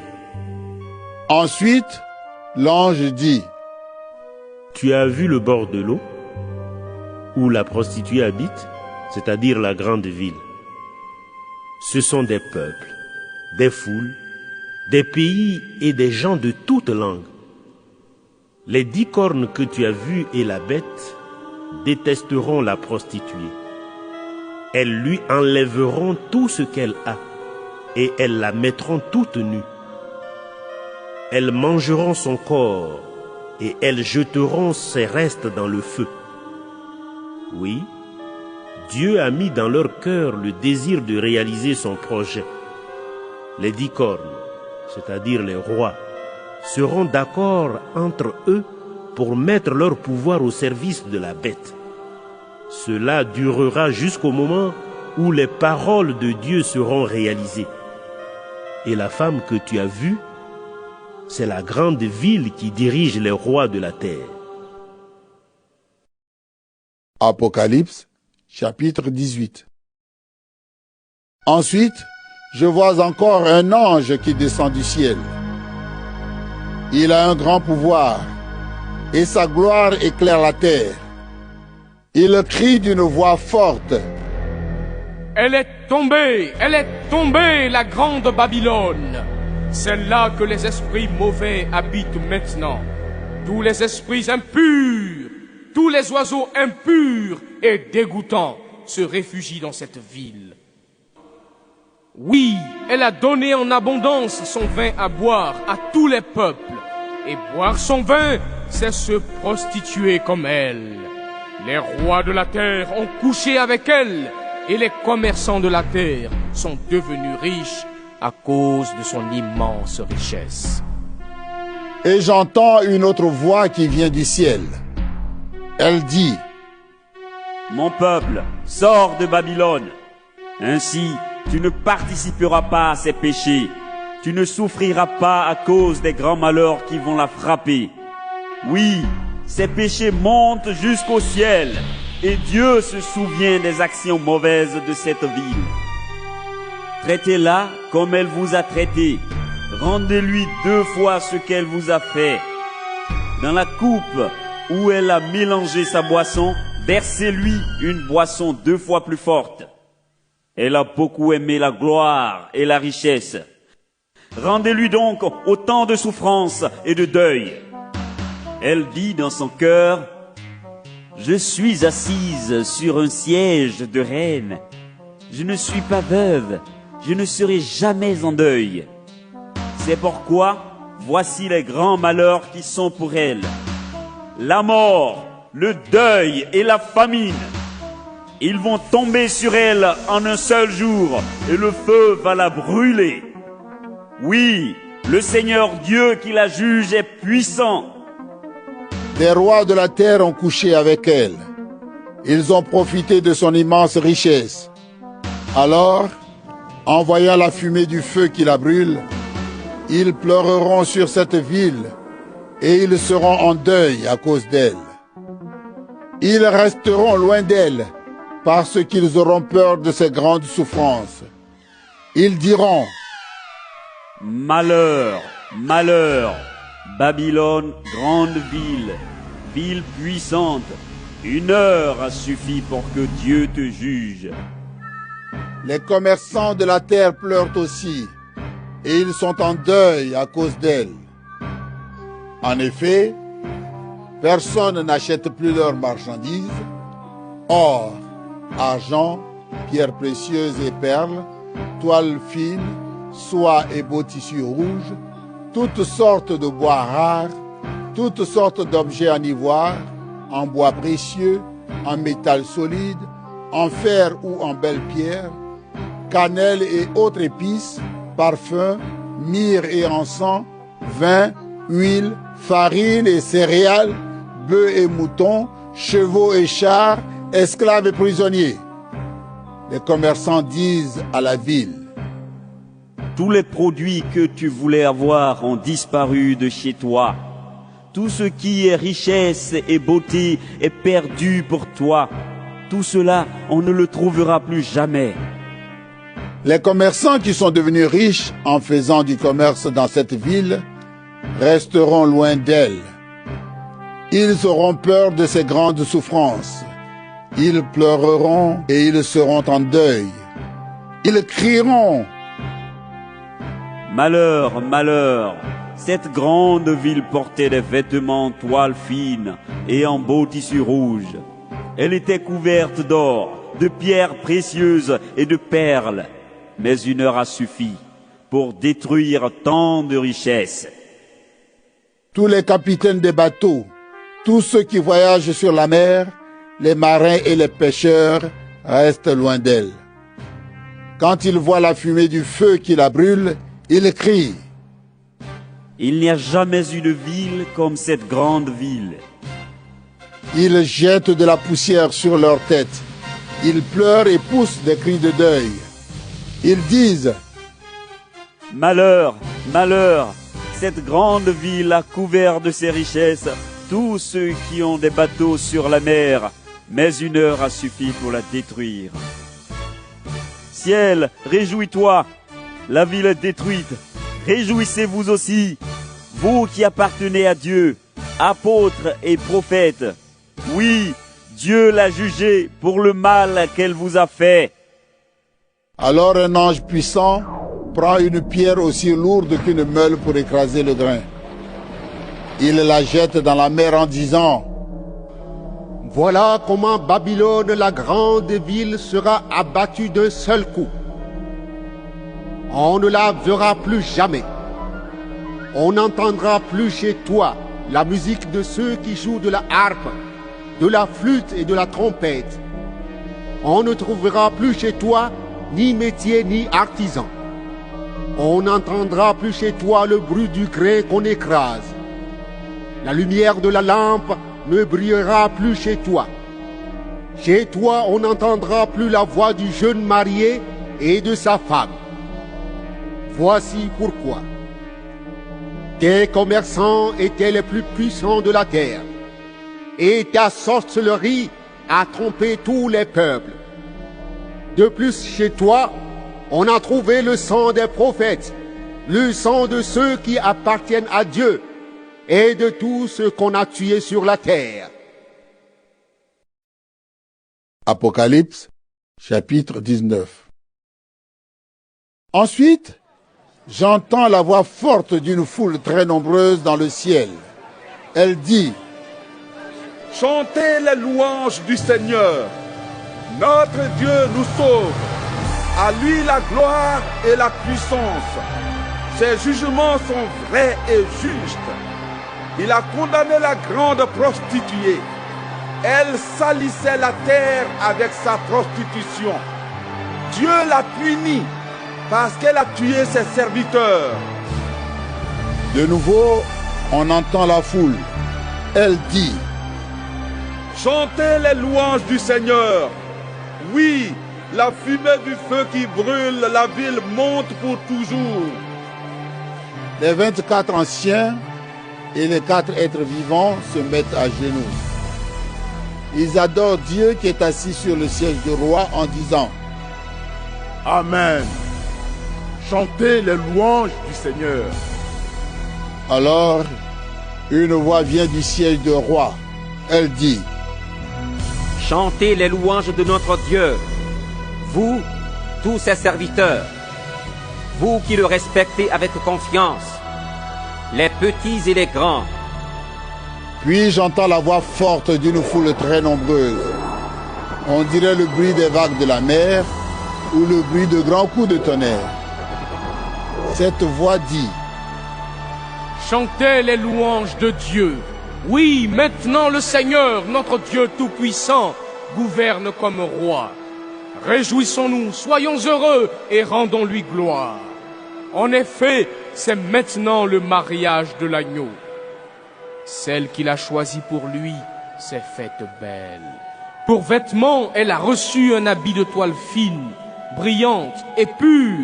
Ensuite, l'ange dit: Tu as vu le bord de l'eau, où la prostituée habite, c'est-à-dire la grande ville. Ce sont des peuples, des foules, des pays et des gens de toutes langues. Les 10 cornes que tu as vues et la bête détesteront la prostituée. Elles lui enlèveront tout ce qu'elle a et elles la mettront toute nue. Elles mangeront son corps et elles jeteront ses restes dans le feu. Oui, Dieu a mis dans leur cœur le désir de réaliser son projet. Les 10 cornes, c'est-à-dire les rois, seront d'accord entre eux pour mettre leur pouvoir au service de la bête. Cela durera jusqu'au moment où les paroles de Dieu seront réalisées. Et la femme que tu as vue, c'est la grande ville qui dirige les rois de la terre. Apocalypse, chapitre 18. Ensuite, je vois encore un ange qui descend du ciel. Il a un grand pouvoir, et sa gloire éclaire la terre. Il crie d'une voix forte. Elle est tombée, la grande Babylone. C'est là que les esprits mauvais habitent maintenant. Tous les esprits impurs, tous les oiseaux impurs et dégoûtants se réfugient dans cette ville. Oui, elle a donné en abondance son vin à boire à tous les peuples. Et boire son vin, c'est se prostituer comme elle. Les rois de la terre ont couché avec elle, et les commerçants de la terre sont devenus riches à cause de son immense richesse. Et j'entends une autre voix qui vient du ciel. Elle dit, Mon peuple, sors de Babylone. Ainsi, tu ne participeras pas à ses péchés. Tu ne souffriras pas à cause des grands malheurs qui vont la frapper. Oui, ses péchés montent jusqu'au ciel, et Dieu se souvient des actions mauvaises de cette ville. Traitez-la comme elle vous a traité. Rendez-lui 2 fois ce qu'elle vous a fait. Dans la coupe où elle a mélangé sa boisson, versez-lui une boisson 2 fois plus forte. Elle a beaucoup aimé la gloire et la richesse. Rendez-lui donc autant de souffrance et de deuil. Elle dit dans son cœur, Je suis assise sur un siège de reine. Je ne suis pas veuve, je ne serai jamais en deuil. C'est pourquoi, voici les grands malheurs qui sont pour elle. La mort, le deuil et la famine. Ils vont tomber sur elle en un seul jour, et le feu va la brûler. Oui, le Seigneur Dieu qui la juge est puissant. Des rois de la terre ont couché avec elle. Ils ont profité de son immense richesse. Alors, en voyant la fumée du feu qui la brûle, ils pleureront sur cette ville, et ils seront en deuil à cause d'elle. Ils resteront loin d'elle, parce qu'ils auront peur de ses grandes souffrances. Ils diront, Malheur, malheur, Babylone, grande ville, ville puissante, 1 heure a suffi pour que Dieu te juge. Les commerçants de la terre pleurent aussi, et ils sont en deuil à cause d'elle. En effet, personne n'achète plus leurs marchandises, or, argent, pierres précieuses et perles, toiles fines, soie et beaux tissus rouges, toutes sortes de bois rares, toutes sortes d'objets en ivoire, en bois précieux, en métal solide, en fer ou en belle pierre, cannelle et autres épices, parfums, myrrhe et encens, vin, huile, farine et céréales, bœufs et moutons, chevaux et chars, esclaves et prisonniers. Les commerçants disent à la ville, Tous les produits que tu voulais avoir ont disparu de chez toi. Tout ce qui est richesse et beauté est perdu pour toi. Tout cela, on ne le trouvera plus jamais. Les commerçants qui sont devenus riches en faisant du commerce dans cette ville resteront loin d'elle. Ils auront peur de ces grandes souffrances. Ils pleureront et ils seront en deuil. Ils crieront, Malheur, malheur, cette grande ville portait des vêtements en toile fine et en beau tissu rouge. Elle était couverte d'or, de pierres précieuses et de perles. Mais 1 heure a suffi pour détruire tant de richesses. tous les capitaines des bateaux, tous ceux qui voyagent sur la mer, les marins et les pêcheurs restent loin d'elle. Quand ils voient la fumée du feu qui la brûle, ils crient. Il n'y a jamais eu de ville comme cette grande ville. Ils jettent de la poussière sur leur tête. Ils pleurent et poussent des cris de deuil. Ils disent: Malheur, malheur, cette grande ville a couvert de ses richesses tous ceux qui ont des bateaux sur la mer, mais une heure a suffi pour la détruire. Ciel, réjouis-toi, la ville est détruite. Réjouissez-vous aussi, vous qui appartenez à Dieu, apôtres et prophètes. Oui, Dieu l'a jugée pour le mal qu'elle vous a fait. Alors un ange puissant prend une pierre aussi lourde qu'une meule pour écraser le grain. Il la jette dans la mer en disant: Voilà comment Babylone, la grande ville, sera abattue d'un seul coup. On ne la verra plus jamais. On n'entendra plus chez toi la musique de ceux qui jouent de la harpe, de la flûte et de la trompette. On ne trouvera plus chez toi ni métier ni artisan. On n'entendra plus chez toi le bruit du grain qu'on écrase. La lumière de la lampe ne brillera plus chez toi. Chez toi, on n'entendra plus la voix du jeune marié et de sa femme. Voici pourquoi. Tes commerçants étaient les plus puissants de la terre, et ta sorcellerie a trompé tous les peuples. De plus, chez toi, on a trouvé le sang des prophètes, le sang de ceux qui appartiennent à Dieu, et de tous ceux qu'on a tués sur la terre. Apocalypse, chapitre 19. Ensuite, j'entends la voix forte d'une foule très nombreuse dans le ciel. Elle dit: Chantez les louanges du Seigneur. Notre Dieu nous sauve. À lui la gloire et la puissance. Ses jugements sont vrais et justes. Il a condamné la grande prostituée. Elle salissait la terre avec sa prostitution. Dieu l'a punie parce qu'elle a tué ses serviteurs. De nouveau, on entend la foule. Elle dit: Chantez les louanges du Seigneur. Oui, la fumée du feu qui brûle la ville monte pour toujours. Les 24 anciens et les 4 êtres vivants se mettent à genoux. Ils adorent Dieu qui est assis sur le siège du roi en disant: Amen. Chantez les louanges du Seigneur. Alors, une voix vient du siège du roi. Elle dit: Chantez les louanges de notre Dieu, vous, tous ses serviteurs, vous qui le respectez avec confiance, les petits et les grands. Puis j'entends la voix forte d'une foule très nombreuse. On dirait le bruit des vagues de la mer ou le bruit de grands coups de tonnerre. Cette voix dit: Chantez les louanges de Dieu. Oui, maintenant le Seigneur, notre Dieu Tout-Puissant, gouverne comme roi. Réjouissons-nous, soyons heureux et rendons-lui gloire. En effet, c'est maintenant le mariage de l'agneau. Celle qu'il a choisie pour lui s'est faite belle. Pour vêtements, elle a reçu un habit de toile fine, brillante et pure.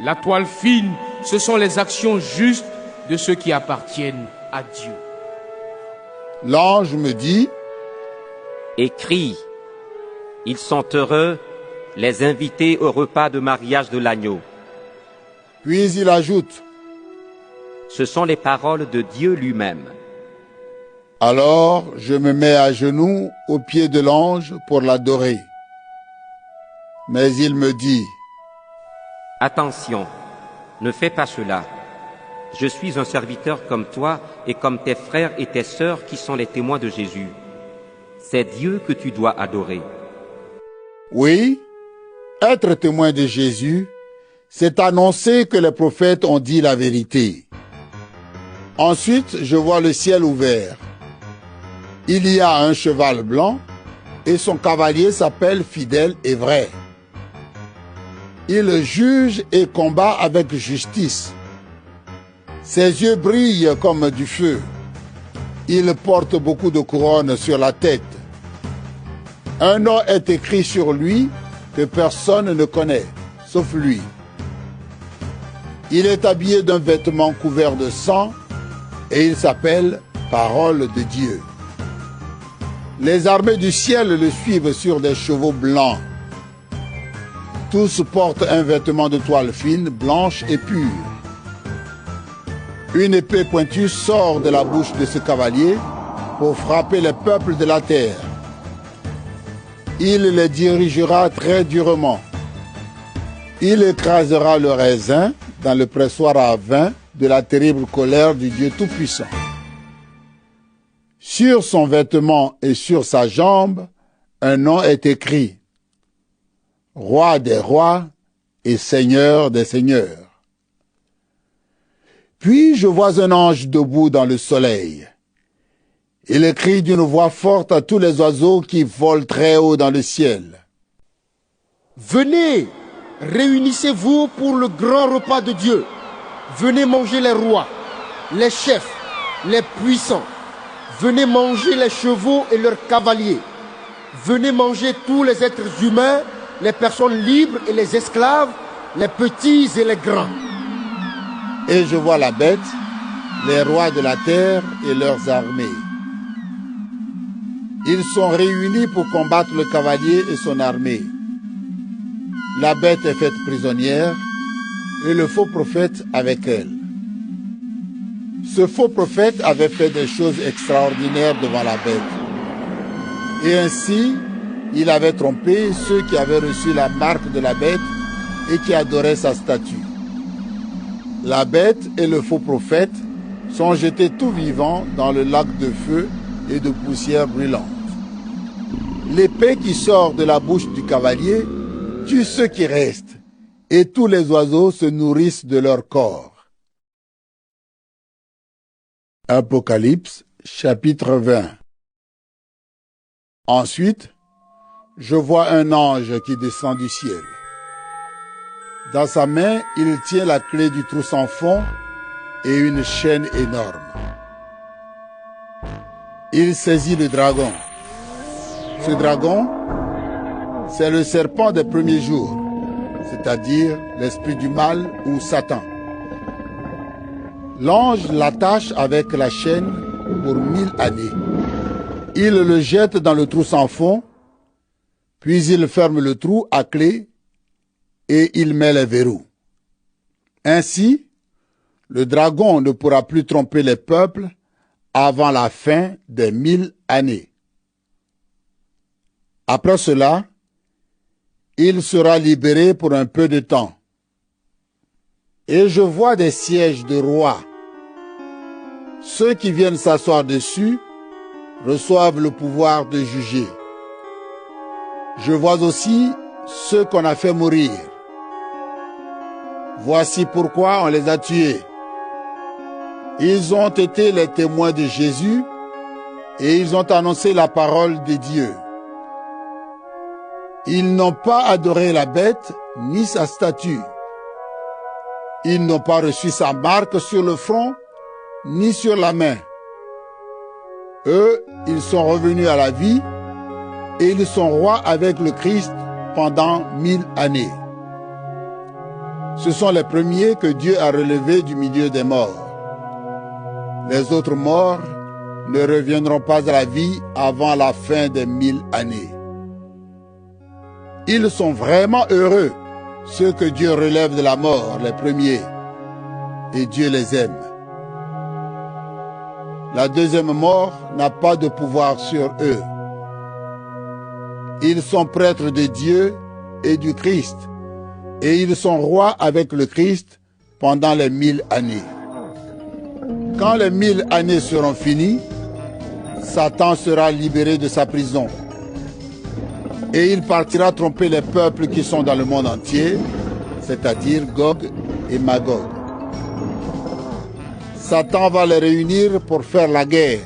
La toile fine, ce sont les actions justes de ceux qui appartiennent à Dieu. L'ange me dit: Écris, ils sont heureux, les invités au repas de mariage de l'agneau. Puis il ajoute: Ce sont les paroles de Dieu lui-même. Alors je me mets à genoux aux pieds de l'ange pour l'adorer. Mais il me dit: Attention, ne fais pas cela. Je suis un serviteur comme toi et comme tes frères et tes sœurs qui sont les témoins de Jésus. C'est Dieu que tu dois adorer. Oui, être témoin de Jésus, c'est annoncer que les prophètes ont dit la vérité. Ensuite, je vois le ciel ouvert. Il y a un cheval blanc et son cavalier s'appelle Fidèle et Vrai. Il juge et combat avec justice. Ses yeux brillent comme du feu. Il porte beaucoup de couronnes sur la tête. Un nom est écrit sur lui que personne ne connaît, sauf lui. Il est habillé d'un vêtement couvert de sang et il s'appelle Parole de Dieu. Les armées du ciel le suivent sur des chevaux blancs. Tous portent un vêtement de toile fine, blanche et pure. Une épée pointue sort de la bouche de ce cavalier pour frapper les peuples de la terre. Il les dirigera très durement. Il écrasera le raisin dans le pressoir à vin de la terrible colère du Dieu Tout-Puissant. Sur son vêtement et sur sa jambe, un nom est écrit: Roi des rois et Seigneur des seigneurs. Puis je vois un ange debout dans le soleil. Il crie d'une voix forte à tous les oiseaux qui volent très haut dans le ciel. Venez, réunissez-vous pour le grand repas de Dieu. Venez manger les rois, les chefs, les puissants. Venez manger les chevaux et leurs cavaliers. Venez manger tous les êtres humains, les personnes libres et les esclaves, les petits et les grands. Et je vois la bête, les rois de la terre et leurs armées. Ils sont réunis pour combattre le cavalier et son armée. La bête est faite prisonnière et le faux prophète avec elle. Ce faux prophète avait fait des choses extraordinaires devant la bête. Et ainsi, il avait trompé ceux qui avaient reçu la marque de la bête et qui adoraient sa statue. La bête et le faux prophète sont jetés tout vivants dans le lac de feu et de poussière brûlante. L'épée qui sort de la bouche du cavalier tue ceux qui restent, et tous les oiseaux se nourrissent de leur corps. Apocalypse, chapitre 20. Ensuite, je vois un ange qui descend du ciel. Dans sa main, il tient la clé du trou sans fond et une chaîne énorme. Il saisit le dragon. Ce dragon, c'est le serpent des premiers jours, c'est-à-dire l'esprit du mal ou Satan. L'ange l'attache avec la chaîne pour 1000 années. Il le jette dans le trou sans fond, puis il ferme le trou à clé et il met les verrous. Ainsi, le dragon ne pourra plus tromper les peuples avant la fin des 1000 années. Après cela, il sera libéré pour un peu de temps. Et je vois des sièges de rois. Ceux qui viennent s'asseoir dessus reçoivent le pouvoir de juger. Je vois aussi ceux qu'on a fait mourir. Voici pourquoi on les a tués. Ils ont été les témoins de Jésus et ils ont annoncé la parole de Dieu. Ils n'ont pas adoré la bête ni sa statue. Ils n'ont pas reçu sa marque sur le front ni sur la main. Eux, ils sont revenus à la vie et ils sont rois avec le Christ pendant 1000 années. Ce sont les premiers que Dieu a relevés du milieu des morts. Les autres morts ne reviendront pas à la vie avant la fin des 1000 années. Ils sont vraiment heureux, ceux que Dieu relève de la mort, les premiers, et Dieu les aime. La deuxième mort n'a pas de pouvoir sur eux. Ils sont prêtres de Dieu et du Christ, et ils sont rois avec le Christ pendant les 1000 années. Quand les 1000 années seront finies, Satan sera libéré de sa prison. Et il partira tromper les peuples qui sont dans le monde entier, c'est-à-dire Gog et Magog. Satan va les réunir pour faire la guerre.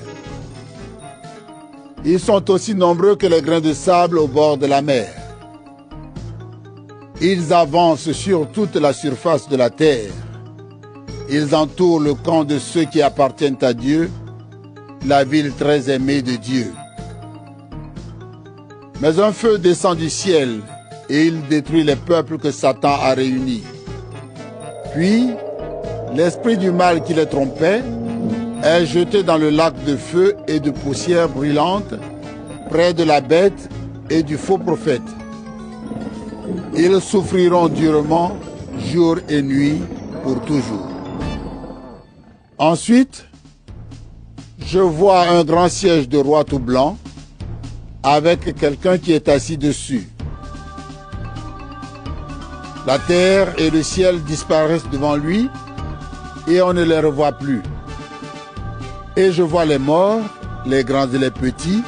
Ils sont aussi nombreux que les grains de sable au bord de la mer. Ils avancent sur toute la surface de la terre. Ils entourent le camp de ceux qui appartiennent à Dieu la ville très aimée de Dieu. Mais un feu descend du ciel et il détruit les peuples que Satan a réunis. Puis, l'esprit du mal qui les trompait est jeté dans le lac de feu et de poussière brûlante près de la bête et du faux prophète. Ils souffriront durement jour et nuit pour toujours. Ensuite, je vois un grand siège de roi tout blanc avec quelqu'un qui est assis dessus. La terre et le ciel disparaissent devant lui et on ne les revoit plus. Et je vois les morts, les grands et les petits,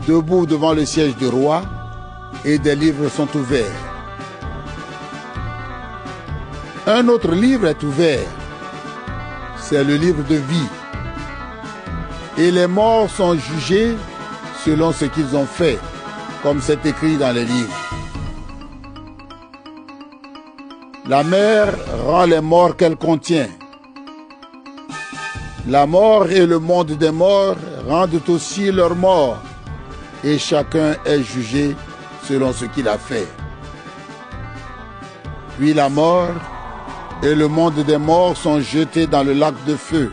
debout devant le siège du roi, et des livres sont ouverts. Un autre livre est ouvert, c'est le livre de vie. Et les morts sont jugés selon ce qu'ils ont fait, comme c'est écrit dans les livres. La mer rend les morts qu'elle contient. La mort et le monde des morts rendent aussi leurs morts, et chacun est jugé selon ce qu'il a fait. Puis la mort et le monde des morts sont jetés dans le lac de feu.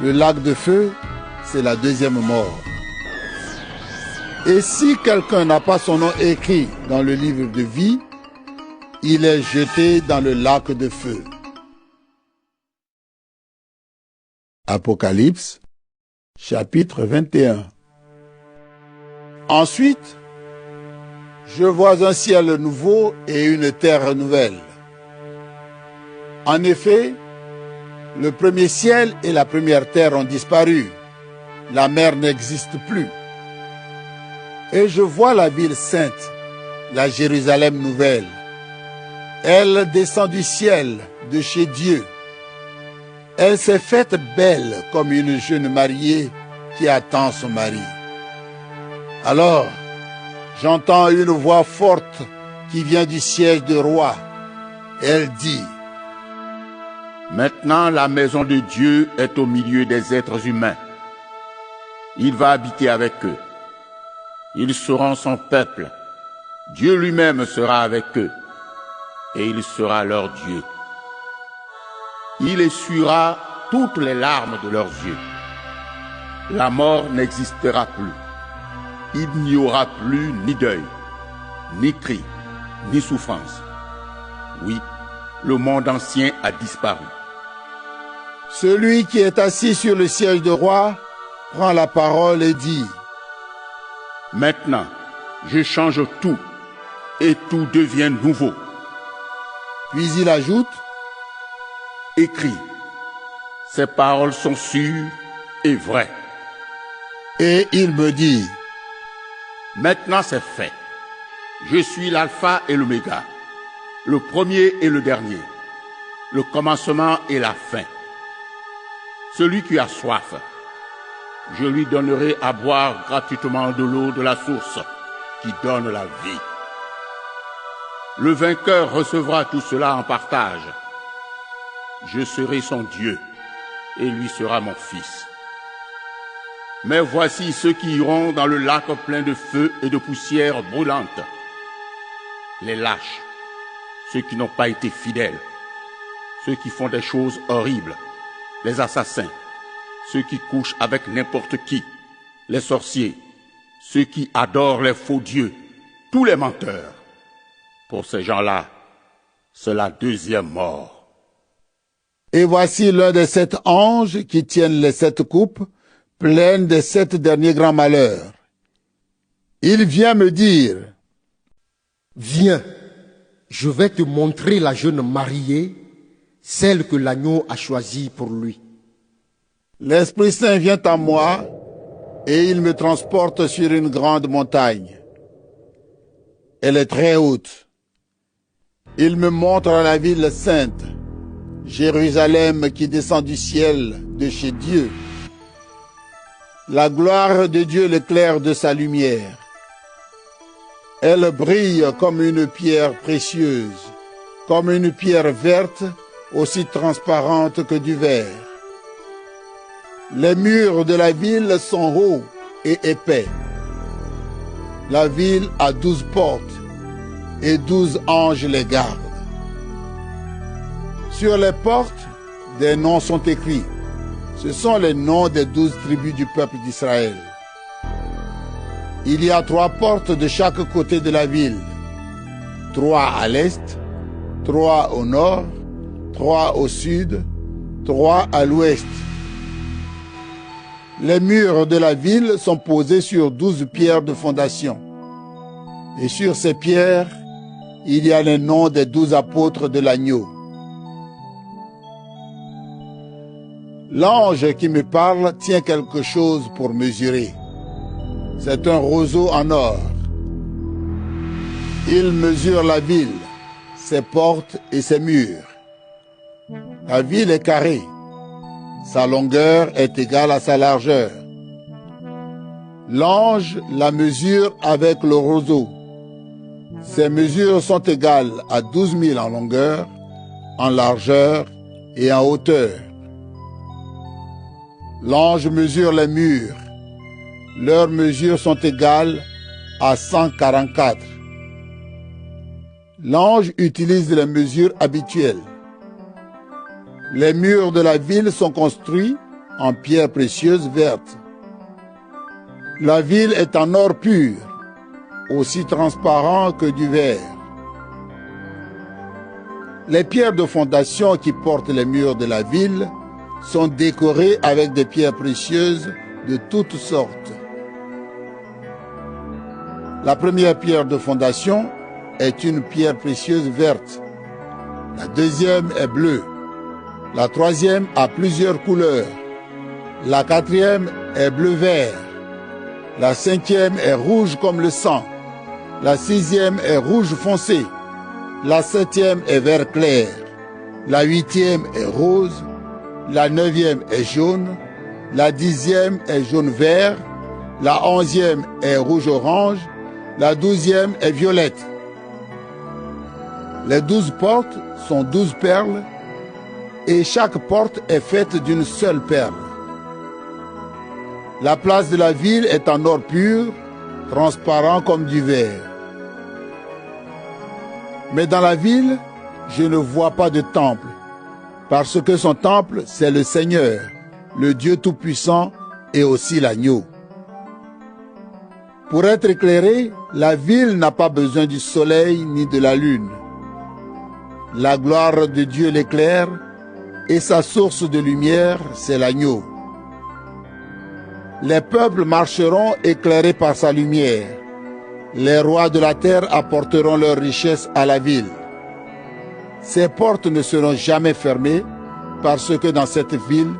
Le lac de feu, c'est la deuxième mort. Et si quelqu'un n'a pas son nom écrit dans le livre de vie, il est jeté dans le lac de feu. Apocalypse, chapitre 21. Ensuite, je vois un ciel nouveau et une terre nouvelle. En effet, le premier ciel et la première terre ont disparu. La mer n'existe plus. Et je vois la ville sainte, la Jérusalem nouvelle. Elle descend du ciel, de chez Dieu. Elle s'est faite belle comme une jeune mariée qui attend son mari. Alors, j'entends une voix forte qui vient du siège du roi. Elle dit: Maintenant la maison de Dieu est au milieu des êtres humains. Il va habiter avec eux. Ils seront son peuple. Dieu lui-même sera avec eux. Et il sera leur Dieu. Il essuiera toutes les larmes de leurs yeux. La mort n'existera plus. Il n'y aura plus ni deuil, ni cri, ni souffrance. Oui, le monde ancien a disparu. Celui qui est assis sur le siège de roi prend la parole et dit: Maintenant, je change tout, et tout devient nouveau. Puis il ajoute: Écris, ces paroles sont sûres et vraies. Et il me dit: Maintenant c'est fait. Je suis l'alpha et l'oméga, le premier et le dernier, le commencement et la fin. Celui qui a soif, je lui donnerai à boire gratuitement de l'eau de la source qui donne la vie. Le vainqueur recevra tout cela en partage. Je serai son Dieu, et lui sera mon fils. Mais voici ceux qui iront dans le lac plein de feu et de poussière brûlante. Les lâches, ceux qui n'ont pas été fidèles, ceux qui font des choses horribles, les assassins, ceux qui couchent avec n'importe qui, les sorciers, ceux qui adorent les faux dieux, tous les menteurs. Pour ces gens-là, c'est la deuxième mort. Et voici l'un des 7 anges qui tiennent les 7 coupes, pleines des 7 derniers grands malheurs. Il vient me dire: Viens, je vais te montrer la jeune mariée, celle que l'agneau a choisie pour lui. L'Esprit Saint vient à moi et il me transporte sur une grande montagne. Elle est très haute. Il me montre la ville sainte, Jérusalem qui descend du ciel de chez Dieu. La gloire de Dieu l'éclaire de sa lumière. Elle brille comme une pierre précieuse, comme une pierre verte, aussi transparente que du verre. Les murs de la ville sont hauts et épais. La ville a 12 portes et 12 anges les gardent. Sur les portes, des noms sont écrits. Ce sont les noms des 12 tribus du peuple d'Israël. Il y a 3 portes de chaque côté de la ville. 3 à l'est, 3 au nord, 3 au sud, 3 à l'ouest. Les murs de la ville sont posés sur 12 pierres de fondation. Et sur ces pierres, il y a les noms des 12 apôtres de l'agneau. L'ange qui me parle tient quelque chose pour mesurer. C'est un roseau en or. Il mesure la ville, ses portes et ses murs. La ville est carrée. Sa longueur est égale à sa largeur. L'ange la mesure avec le roseau. Ses mesures sont égales à 12 000 en longueur, en largeur et en hauteur. L'ange mesure les murs. Leurs mesures sont égales à 144. L'ange utilise les mesures habituelles. Les murs de la ville sont construits en pierres précieuses vertes. La ville est en or pur, aussi transparent que du verre. Les pierres de fondation qui portent les murs de la ville sont décorées avec des pierres précieuses de toutes sortes. La première pierre de fondation est une pierre précieuse verte. La deuxième est bleue. La troisième a plusieurs couleurs. La quatrième est bleu-vert. La cinquième est rouge comme le sang. La sixième est rouge foncé. La septième est vert clair. La huitième est rose. La neuvième est jaune. La 10e est jaune-vert. La 11e est rouge-orange. La 12e est violette. Les 12 portes sont 12 perles et chaque porte est faite d'une seule perle. La place de la ville est en or pur, transparent comme du verre. Mais dans la ville, je ne vois pas de temple, parce que son temple, c'est le Seigneur, le Dieu Tout-Puissant et aussi l'agneau. Pour être éclairée, la ville n'a pas besoin du soleil ni de la lune. La gloire de Dieu l'éclaire et sa source de lumière, c'est l'agneau. Les peuples marcheront éclairés par sa lumière. Les rois de la terre apporteront leurs richesses à la ville. Ses portes ne seront jamais fermées parce que dans cette ville,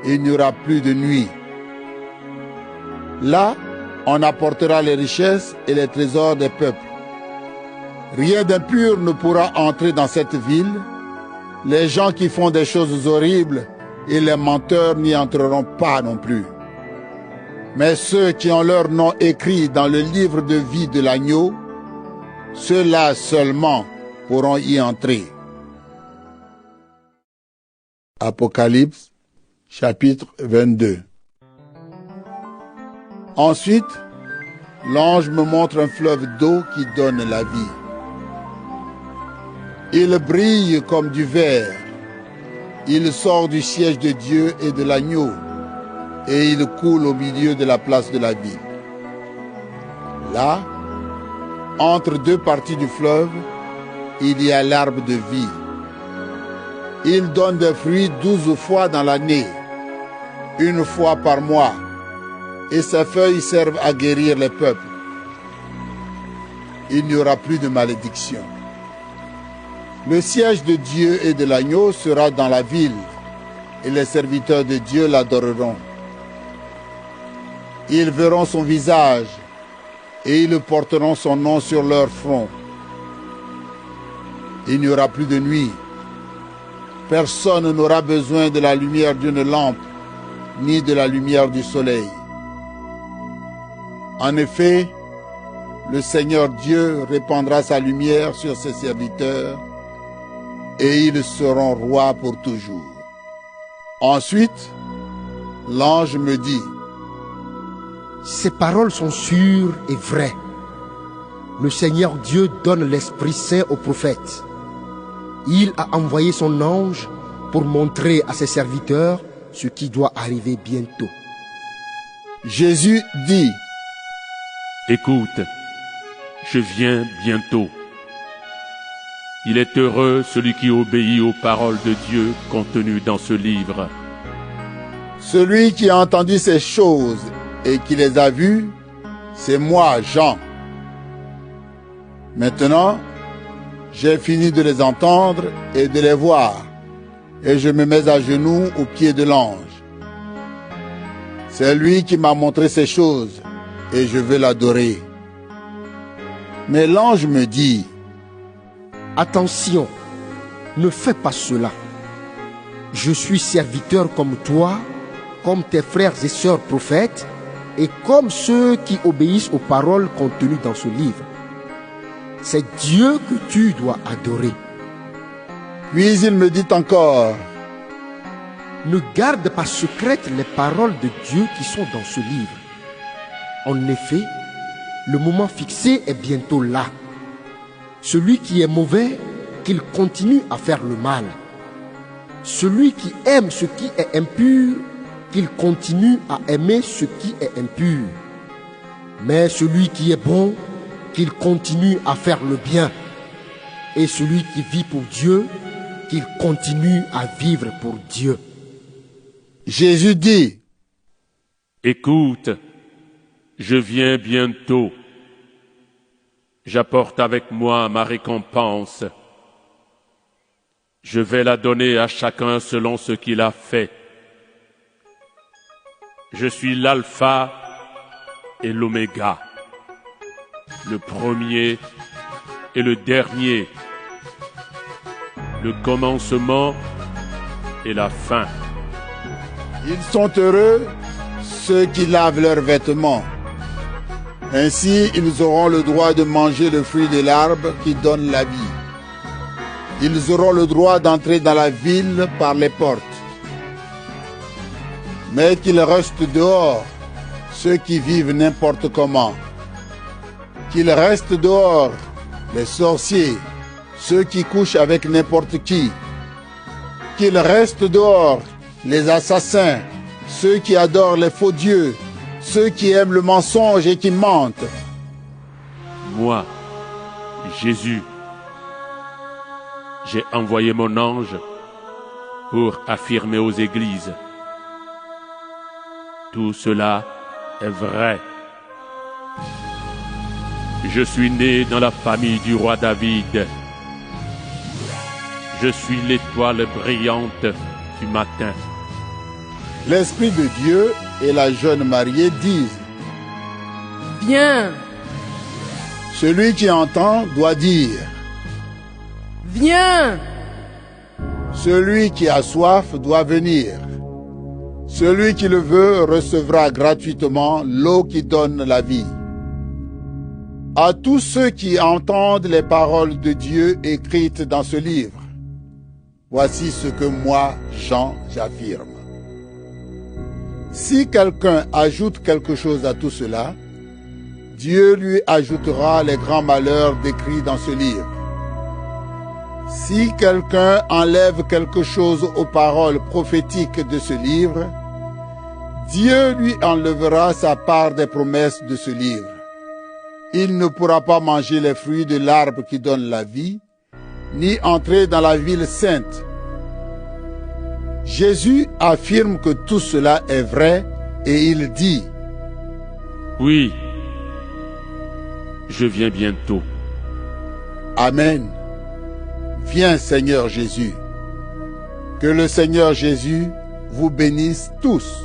il n'y aura plus de nuit. Là, on apportera les richesses et les trésors des peuples. Rien d'impur ne pourra entrer dans cette ville. Les gens qui font des choses horribles et les menteurs n'y entreront pas non plus. Mais ceux qui ont leur nom écrit dans le livre de vie de l'agneau, ceux-là seulement pourront y entrer. Apocalypse, chapitre 22. Ensuite, l'ange me montre un fleuve d'eau qui donne la vie. Il brille comme du verre. Il sort du siège de Dieu et de l'agneau, et il coule au milieu de la place de la ville. Là, entre deux parties du fleuve, il y a l'arbre de vie. Il donne des fruits 12 fois dans l'année, une fois par mois, et ses feuilles servent à guérir les peuples. Il n'y aura plus de malédiction. Le siège de Dieu et de l'agneau sera dans la ville, et les serviteurs de Dieu l'adoreront. Ils verront son visage, et ils porteront son nom sur leur front. Il n'y aura plus de nuit. Personne n'aura besoin de la lumière d'une lampe, ni de la lumière du soleil. En effet, le Seigneur Dieu répandra sa lumière sur ses serviteurs, et ils seront rois pour toujours. Ensuite, L'ange me dit: ces paroles sont sûres et vraies. Le Seigneur Dieu donne l'Esprit Saint aux prophètes. Il a envoyé son ange pour montrer à ses serviteurs ce qui doit arriver bientôt. Jésus dit: écoute, je viens bientôt. Il est heureux celui qui obéit aux paroles de Dieu contenues dans ce livre. Celui qui a entendu ces choses et qui les a vues, c'est moi, Jean. Maintenant, j'ai fini de les entendre et de les voir, et je me mets à genoux aux pieds de l'ange. C'est lui qui m'a montré ces choses, et je veux l'adorer. Mais l'ange me dit: attention, ne fais pas cela. Je suis serviteur comme toi, comme tes frères et sœurs prophètes, et comme ceux qui obéissent aux paroles contenues dans ce livre. C'est Dieu que tu dois adorer. Puis il me dit encore: ne garde pas secrètes les paroles de Dieu qui sont dans ce livre. En effet, le moment fixé est bientôt là. Celui qui est mauvais, qu'il continue à faire le mal. Celui qui aime ce qui est impur, qu'il continue à aimer ce qui est impur. Mais celui qui est bon, qu'il continue à faire le bien. Et celui qui vit pour Dieu, qu'il continue à vivre pour Dieu. Jésus dit: écoute, je viens bientôt. J'apporte avec moi ma récompense. Je vais la donner à chacun selon ce qu'il a fait. Je suis l'alpha et l'oméga, le premier et le dernier, le commencement et la fin. Ils sont heureux, ceux qui lavent leurs vêtements. Ainsi, ils auront le droit de manger le fruit de l'arbre qui donne la vie. Ils auront le droit d'entrer dans la ville par les portes. Mais qu'ils restent dehors, ceux qui vivent n'importe comment. Qu'ils restent dehors, les sorciers, ceux qui couchent avec n'importe qui. Qu'ils restent dehors, les assassins, ceux qui adorent les faux dieux, ceux qui aiment le mensonge et qui mentent. Moi, Jésus, j'ai envoyé mon ange pour affirmer aux églises: tout cela est vrai. Je suis né dans la famille du roi David. Je suis l'étoile brillante du matin. L'Esprit de Dieu et la jeune mariée disent: viens. Celui qui entend doit dire: viens. Celui qui a soif doit venir. Celui qui le veut recevra gratuitement l'eau qui donne la vie. À tous ceux qui entendent les paroles de Dieu écrites dans ce livre, voici ce que moi, Jean, j'affirme. Si quelqu'un ajoute quelque chose à tout cela, Dieu lui ajoutera les grands malheurs décrits dans ce livre. Si quelqu'un enlève quelque chose aux paroles prophétiques de ce livre, Dieu lui enlèvera sa part des promesses de ce livre. Il ne pourra pas manger les fruits de l'arbre qui donne la vie, ni entrer dans la ville sainte. Jésus affirme que tout cela est vrai et il dit: oui, je viens bientôt. Amen. Viens, Seigneur Jésus. Que le Seigneur Jésus vous bénisse tous.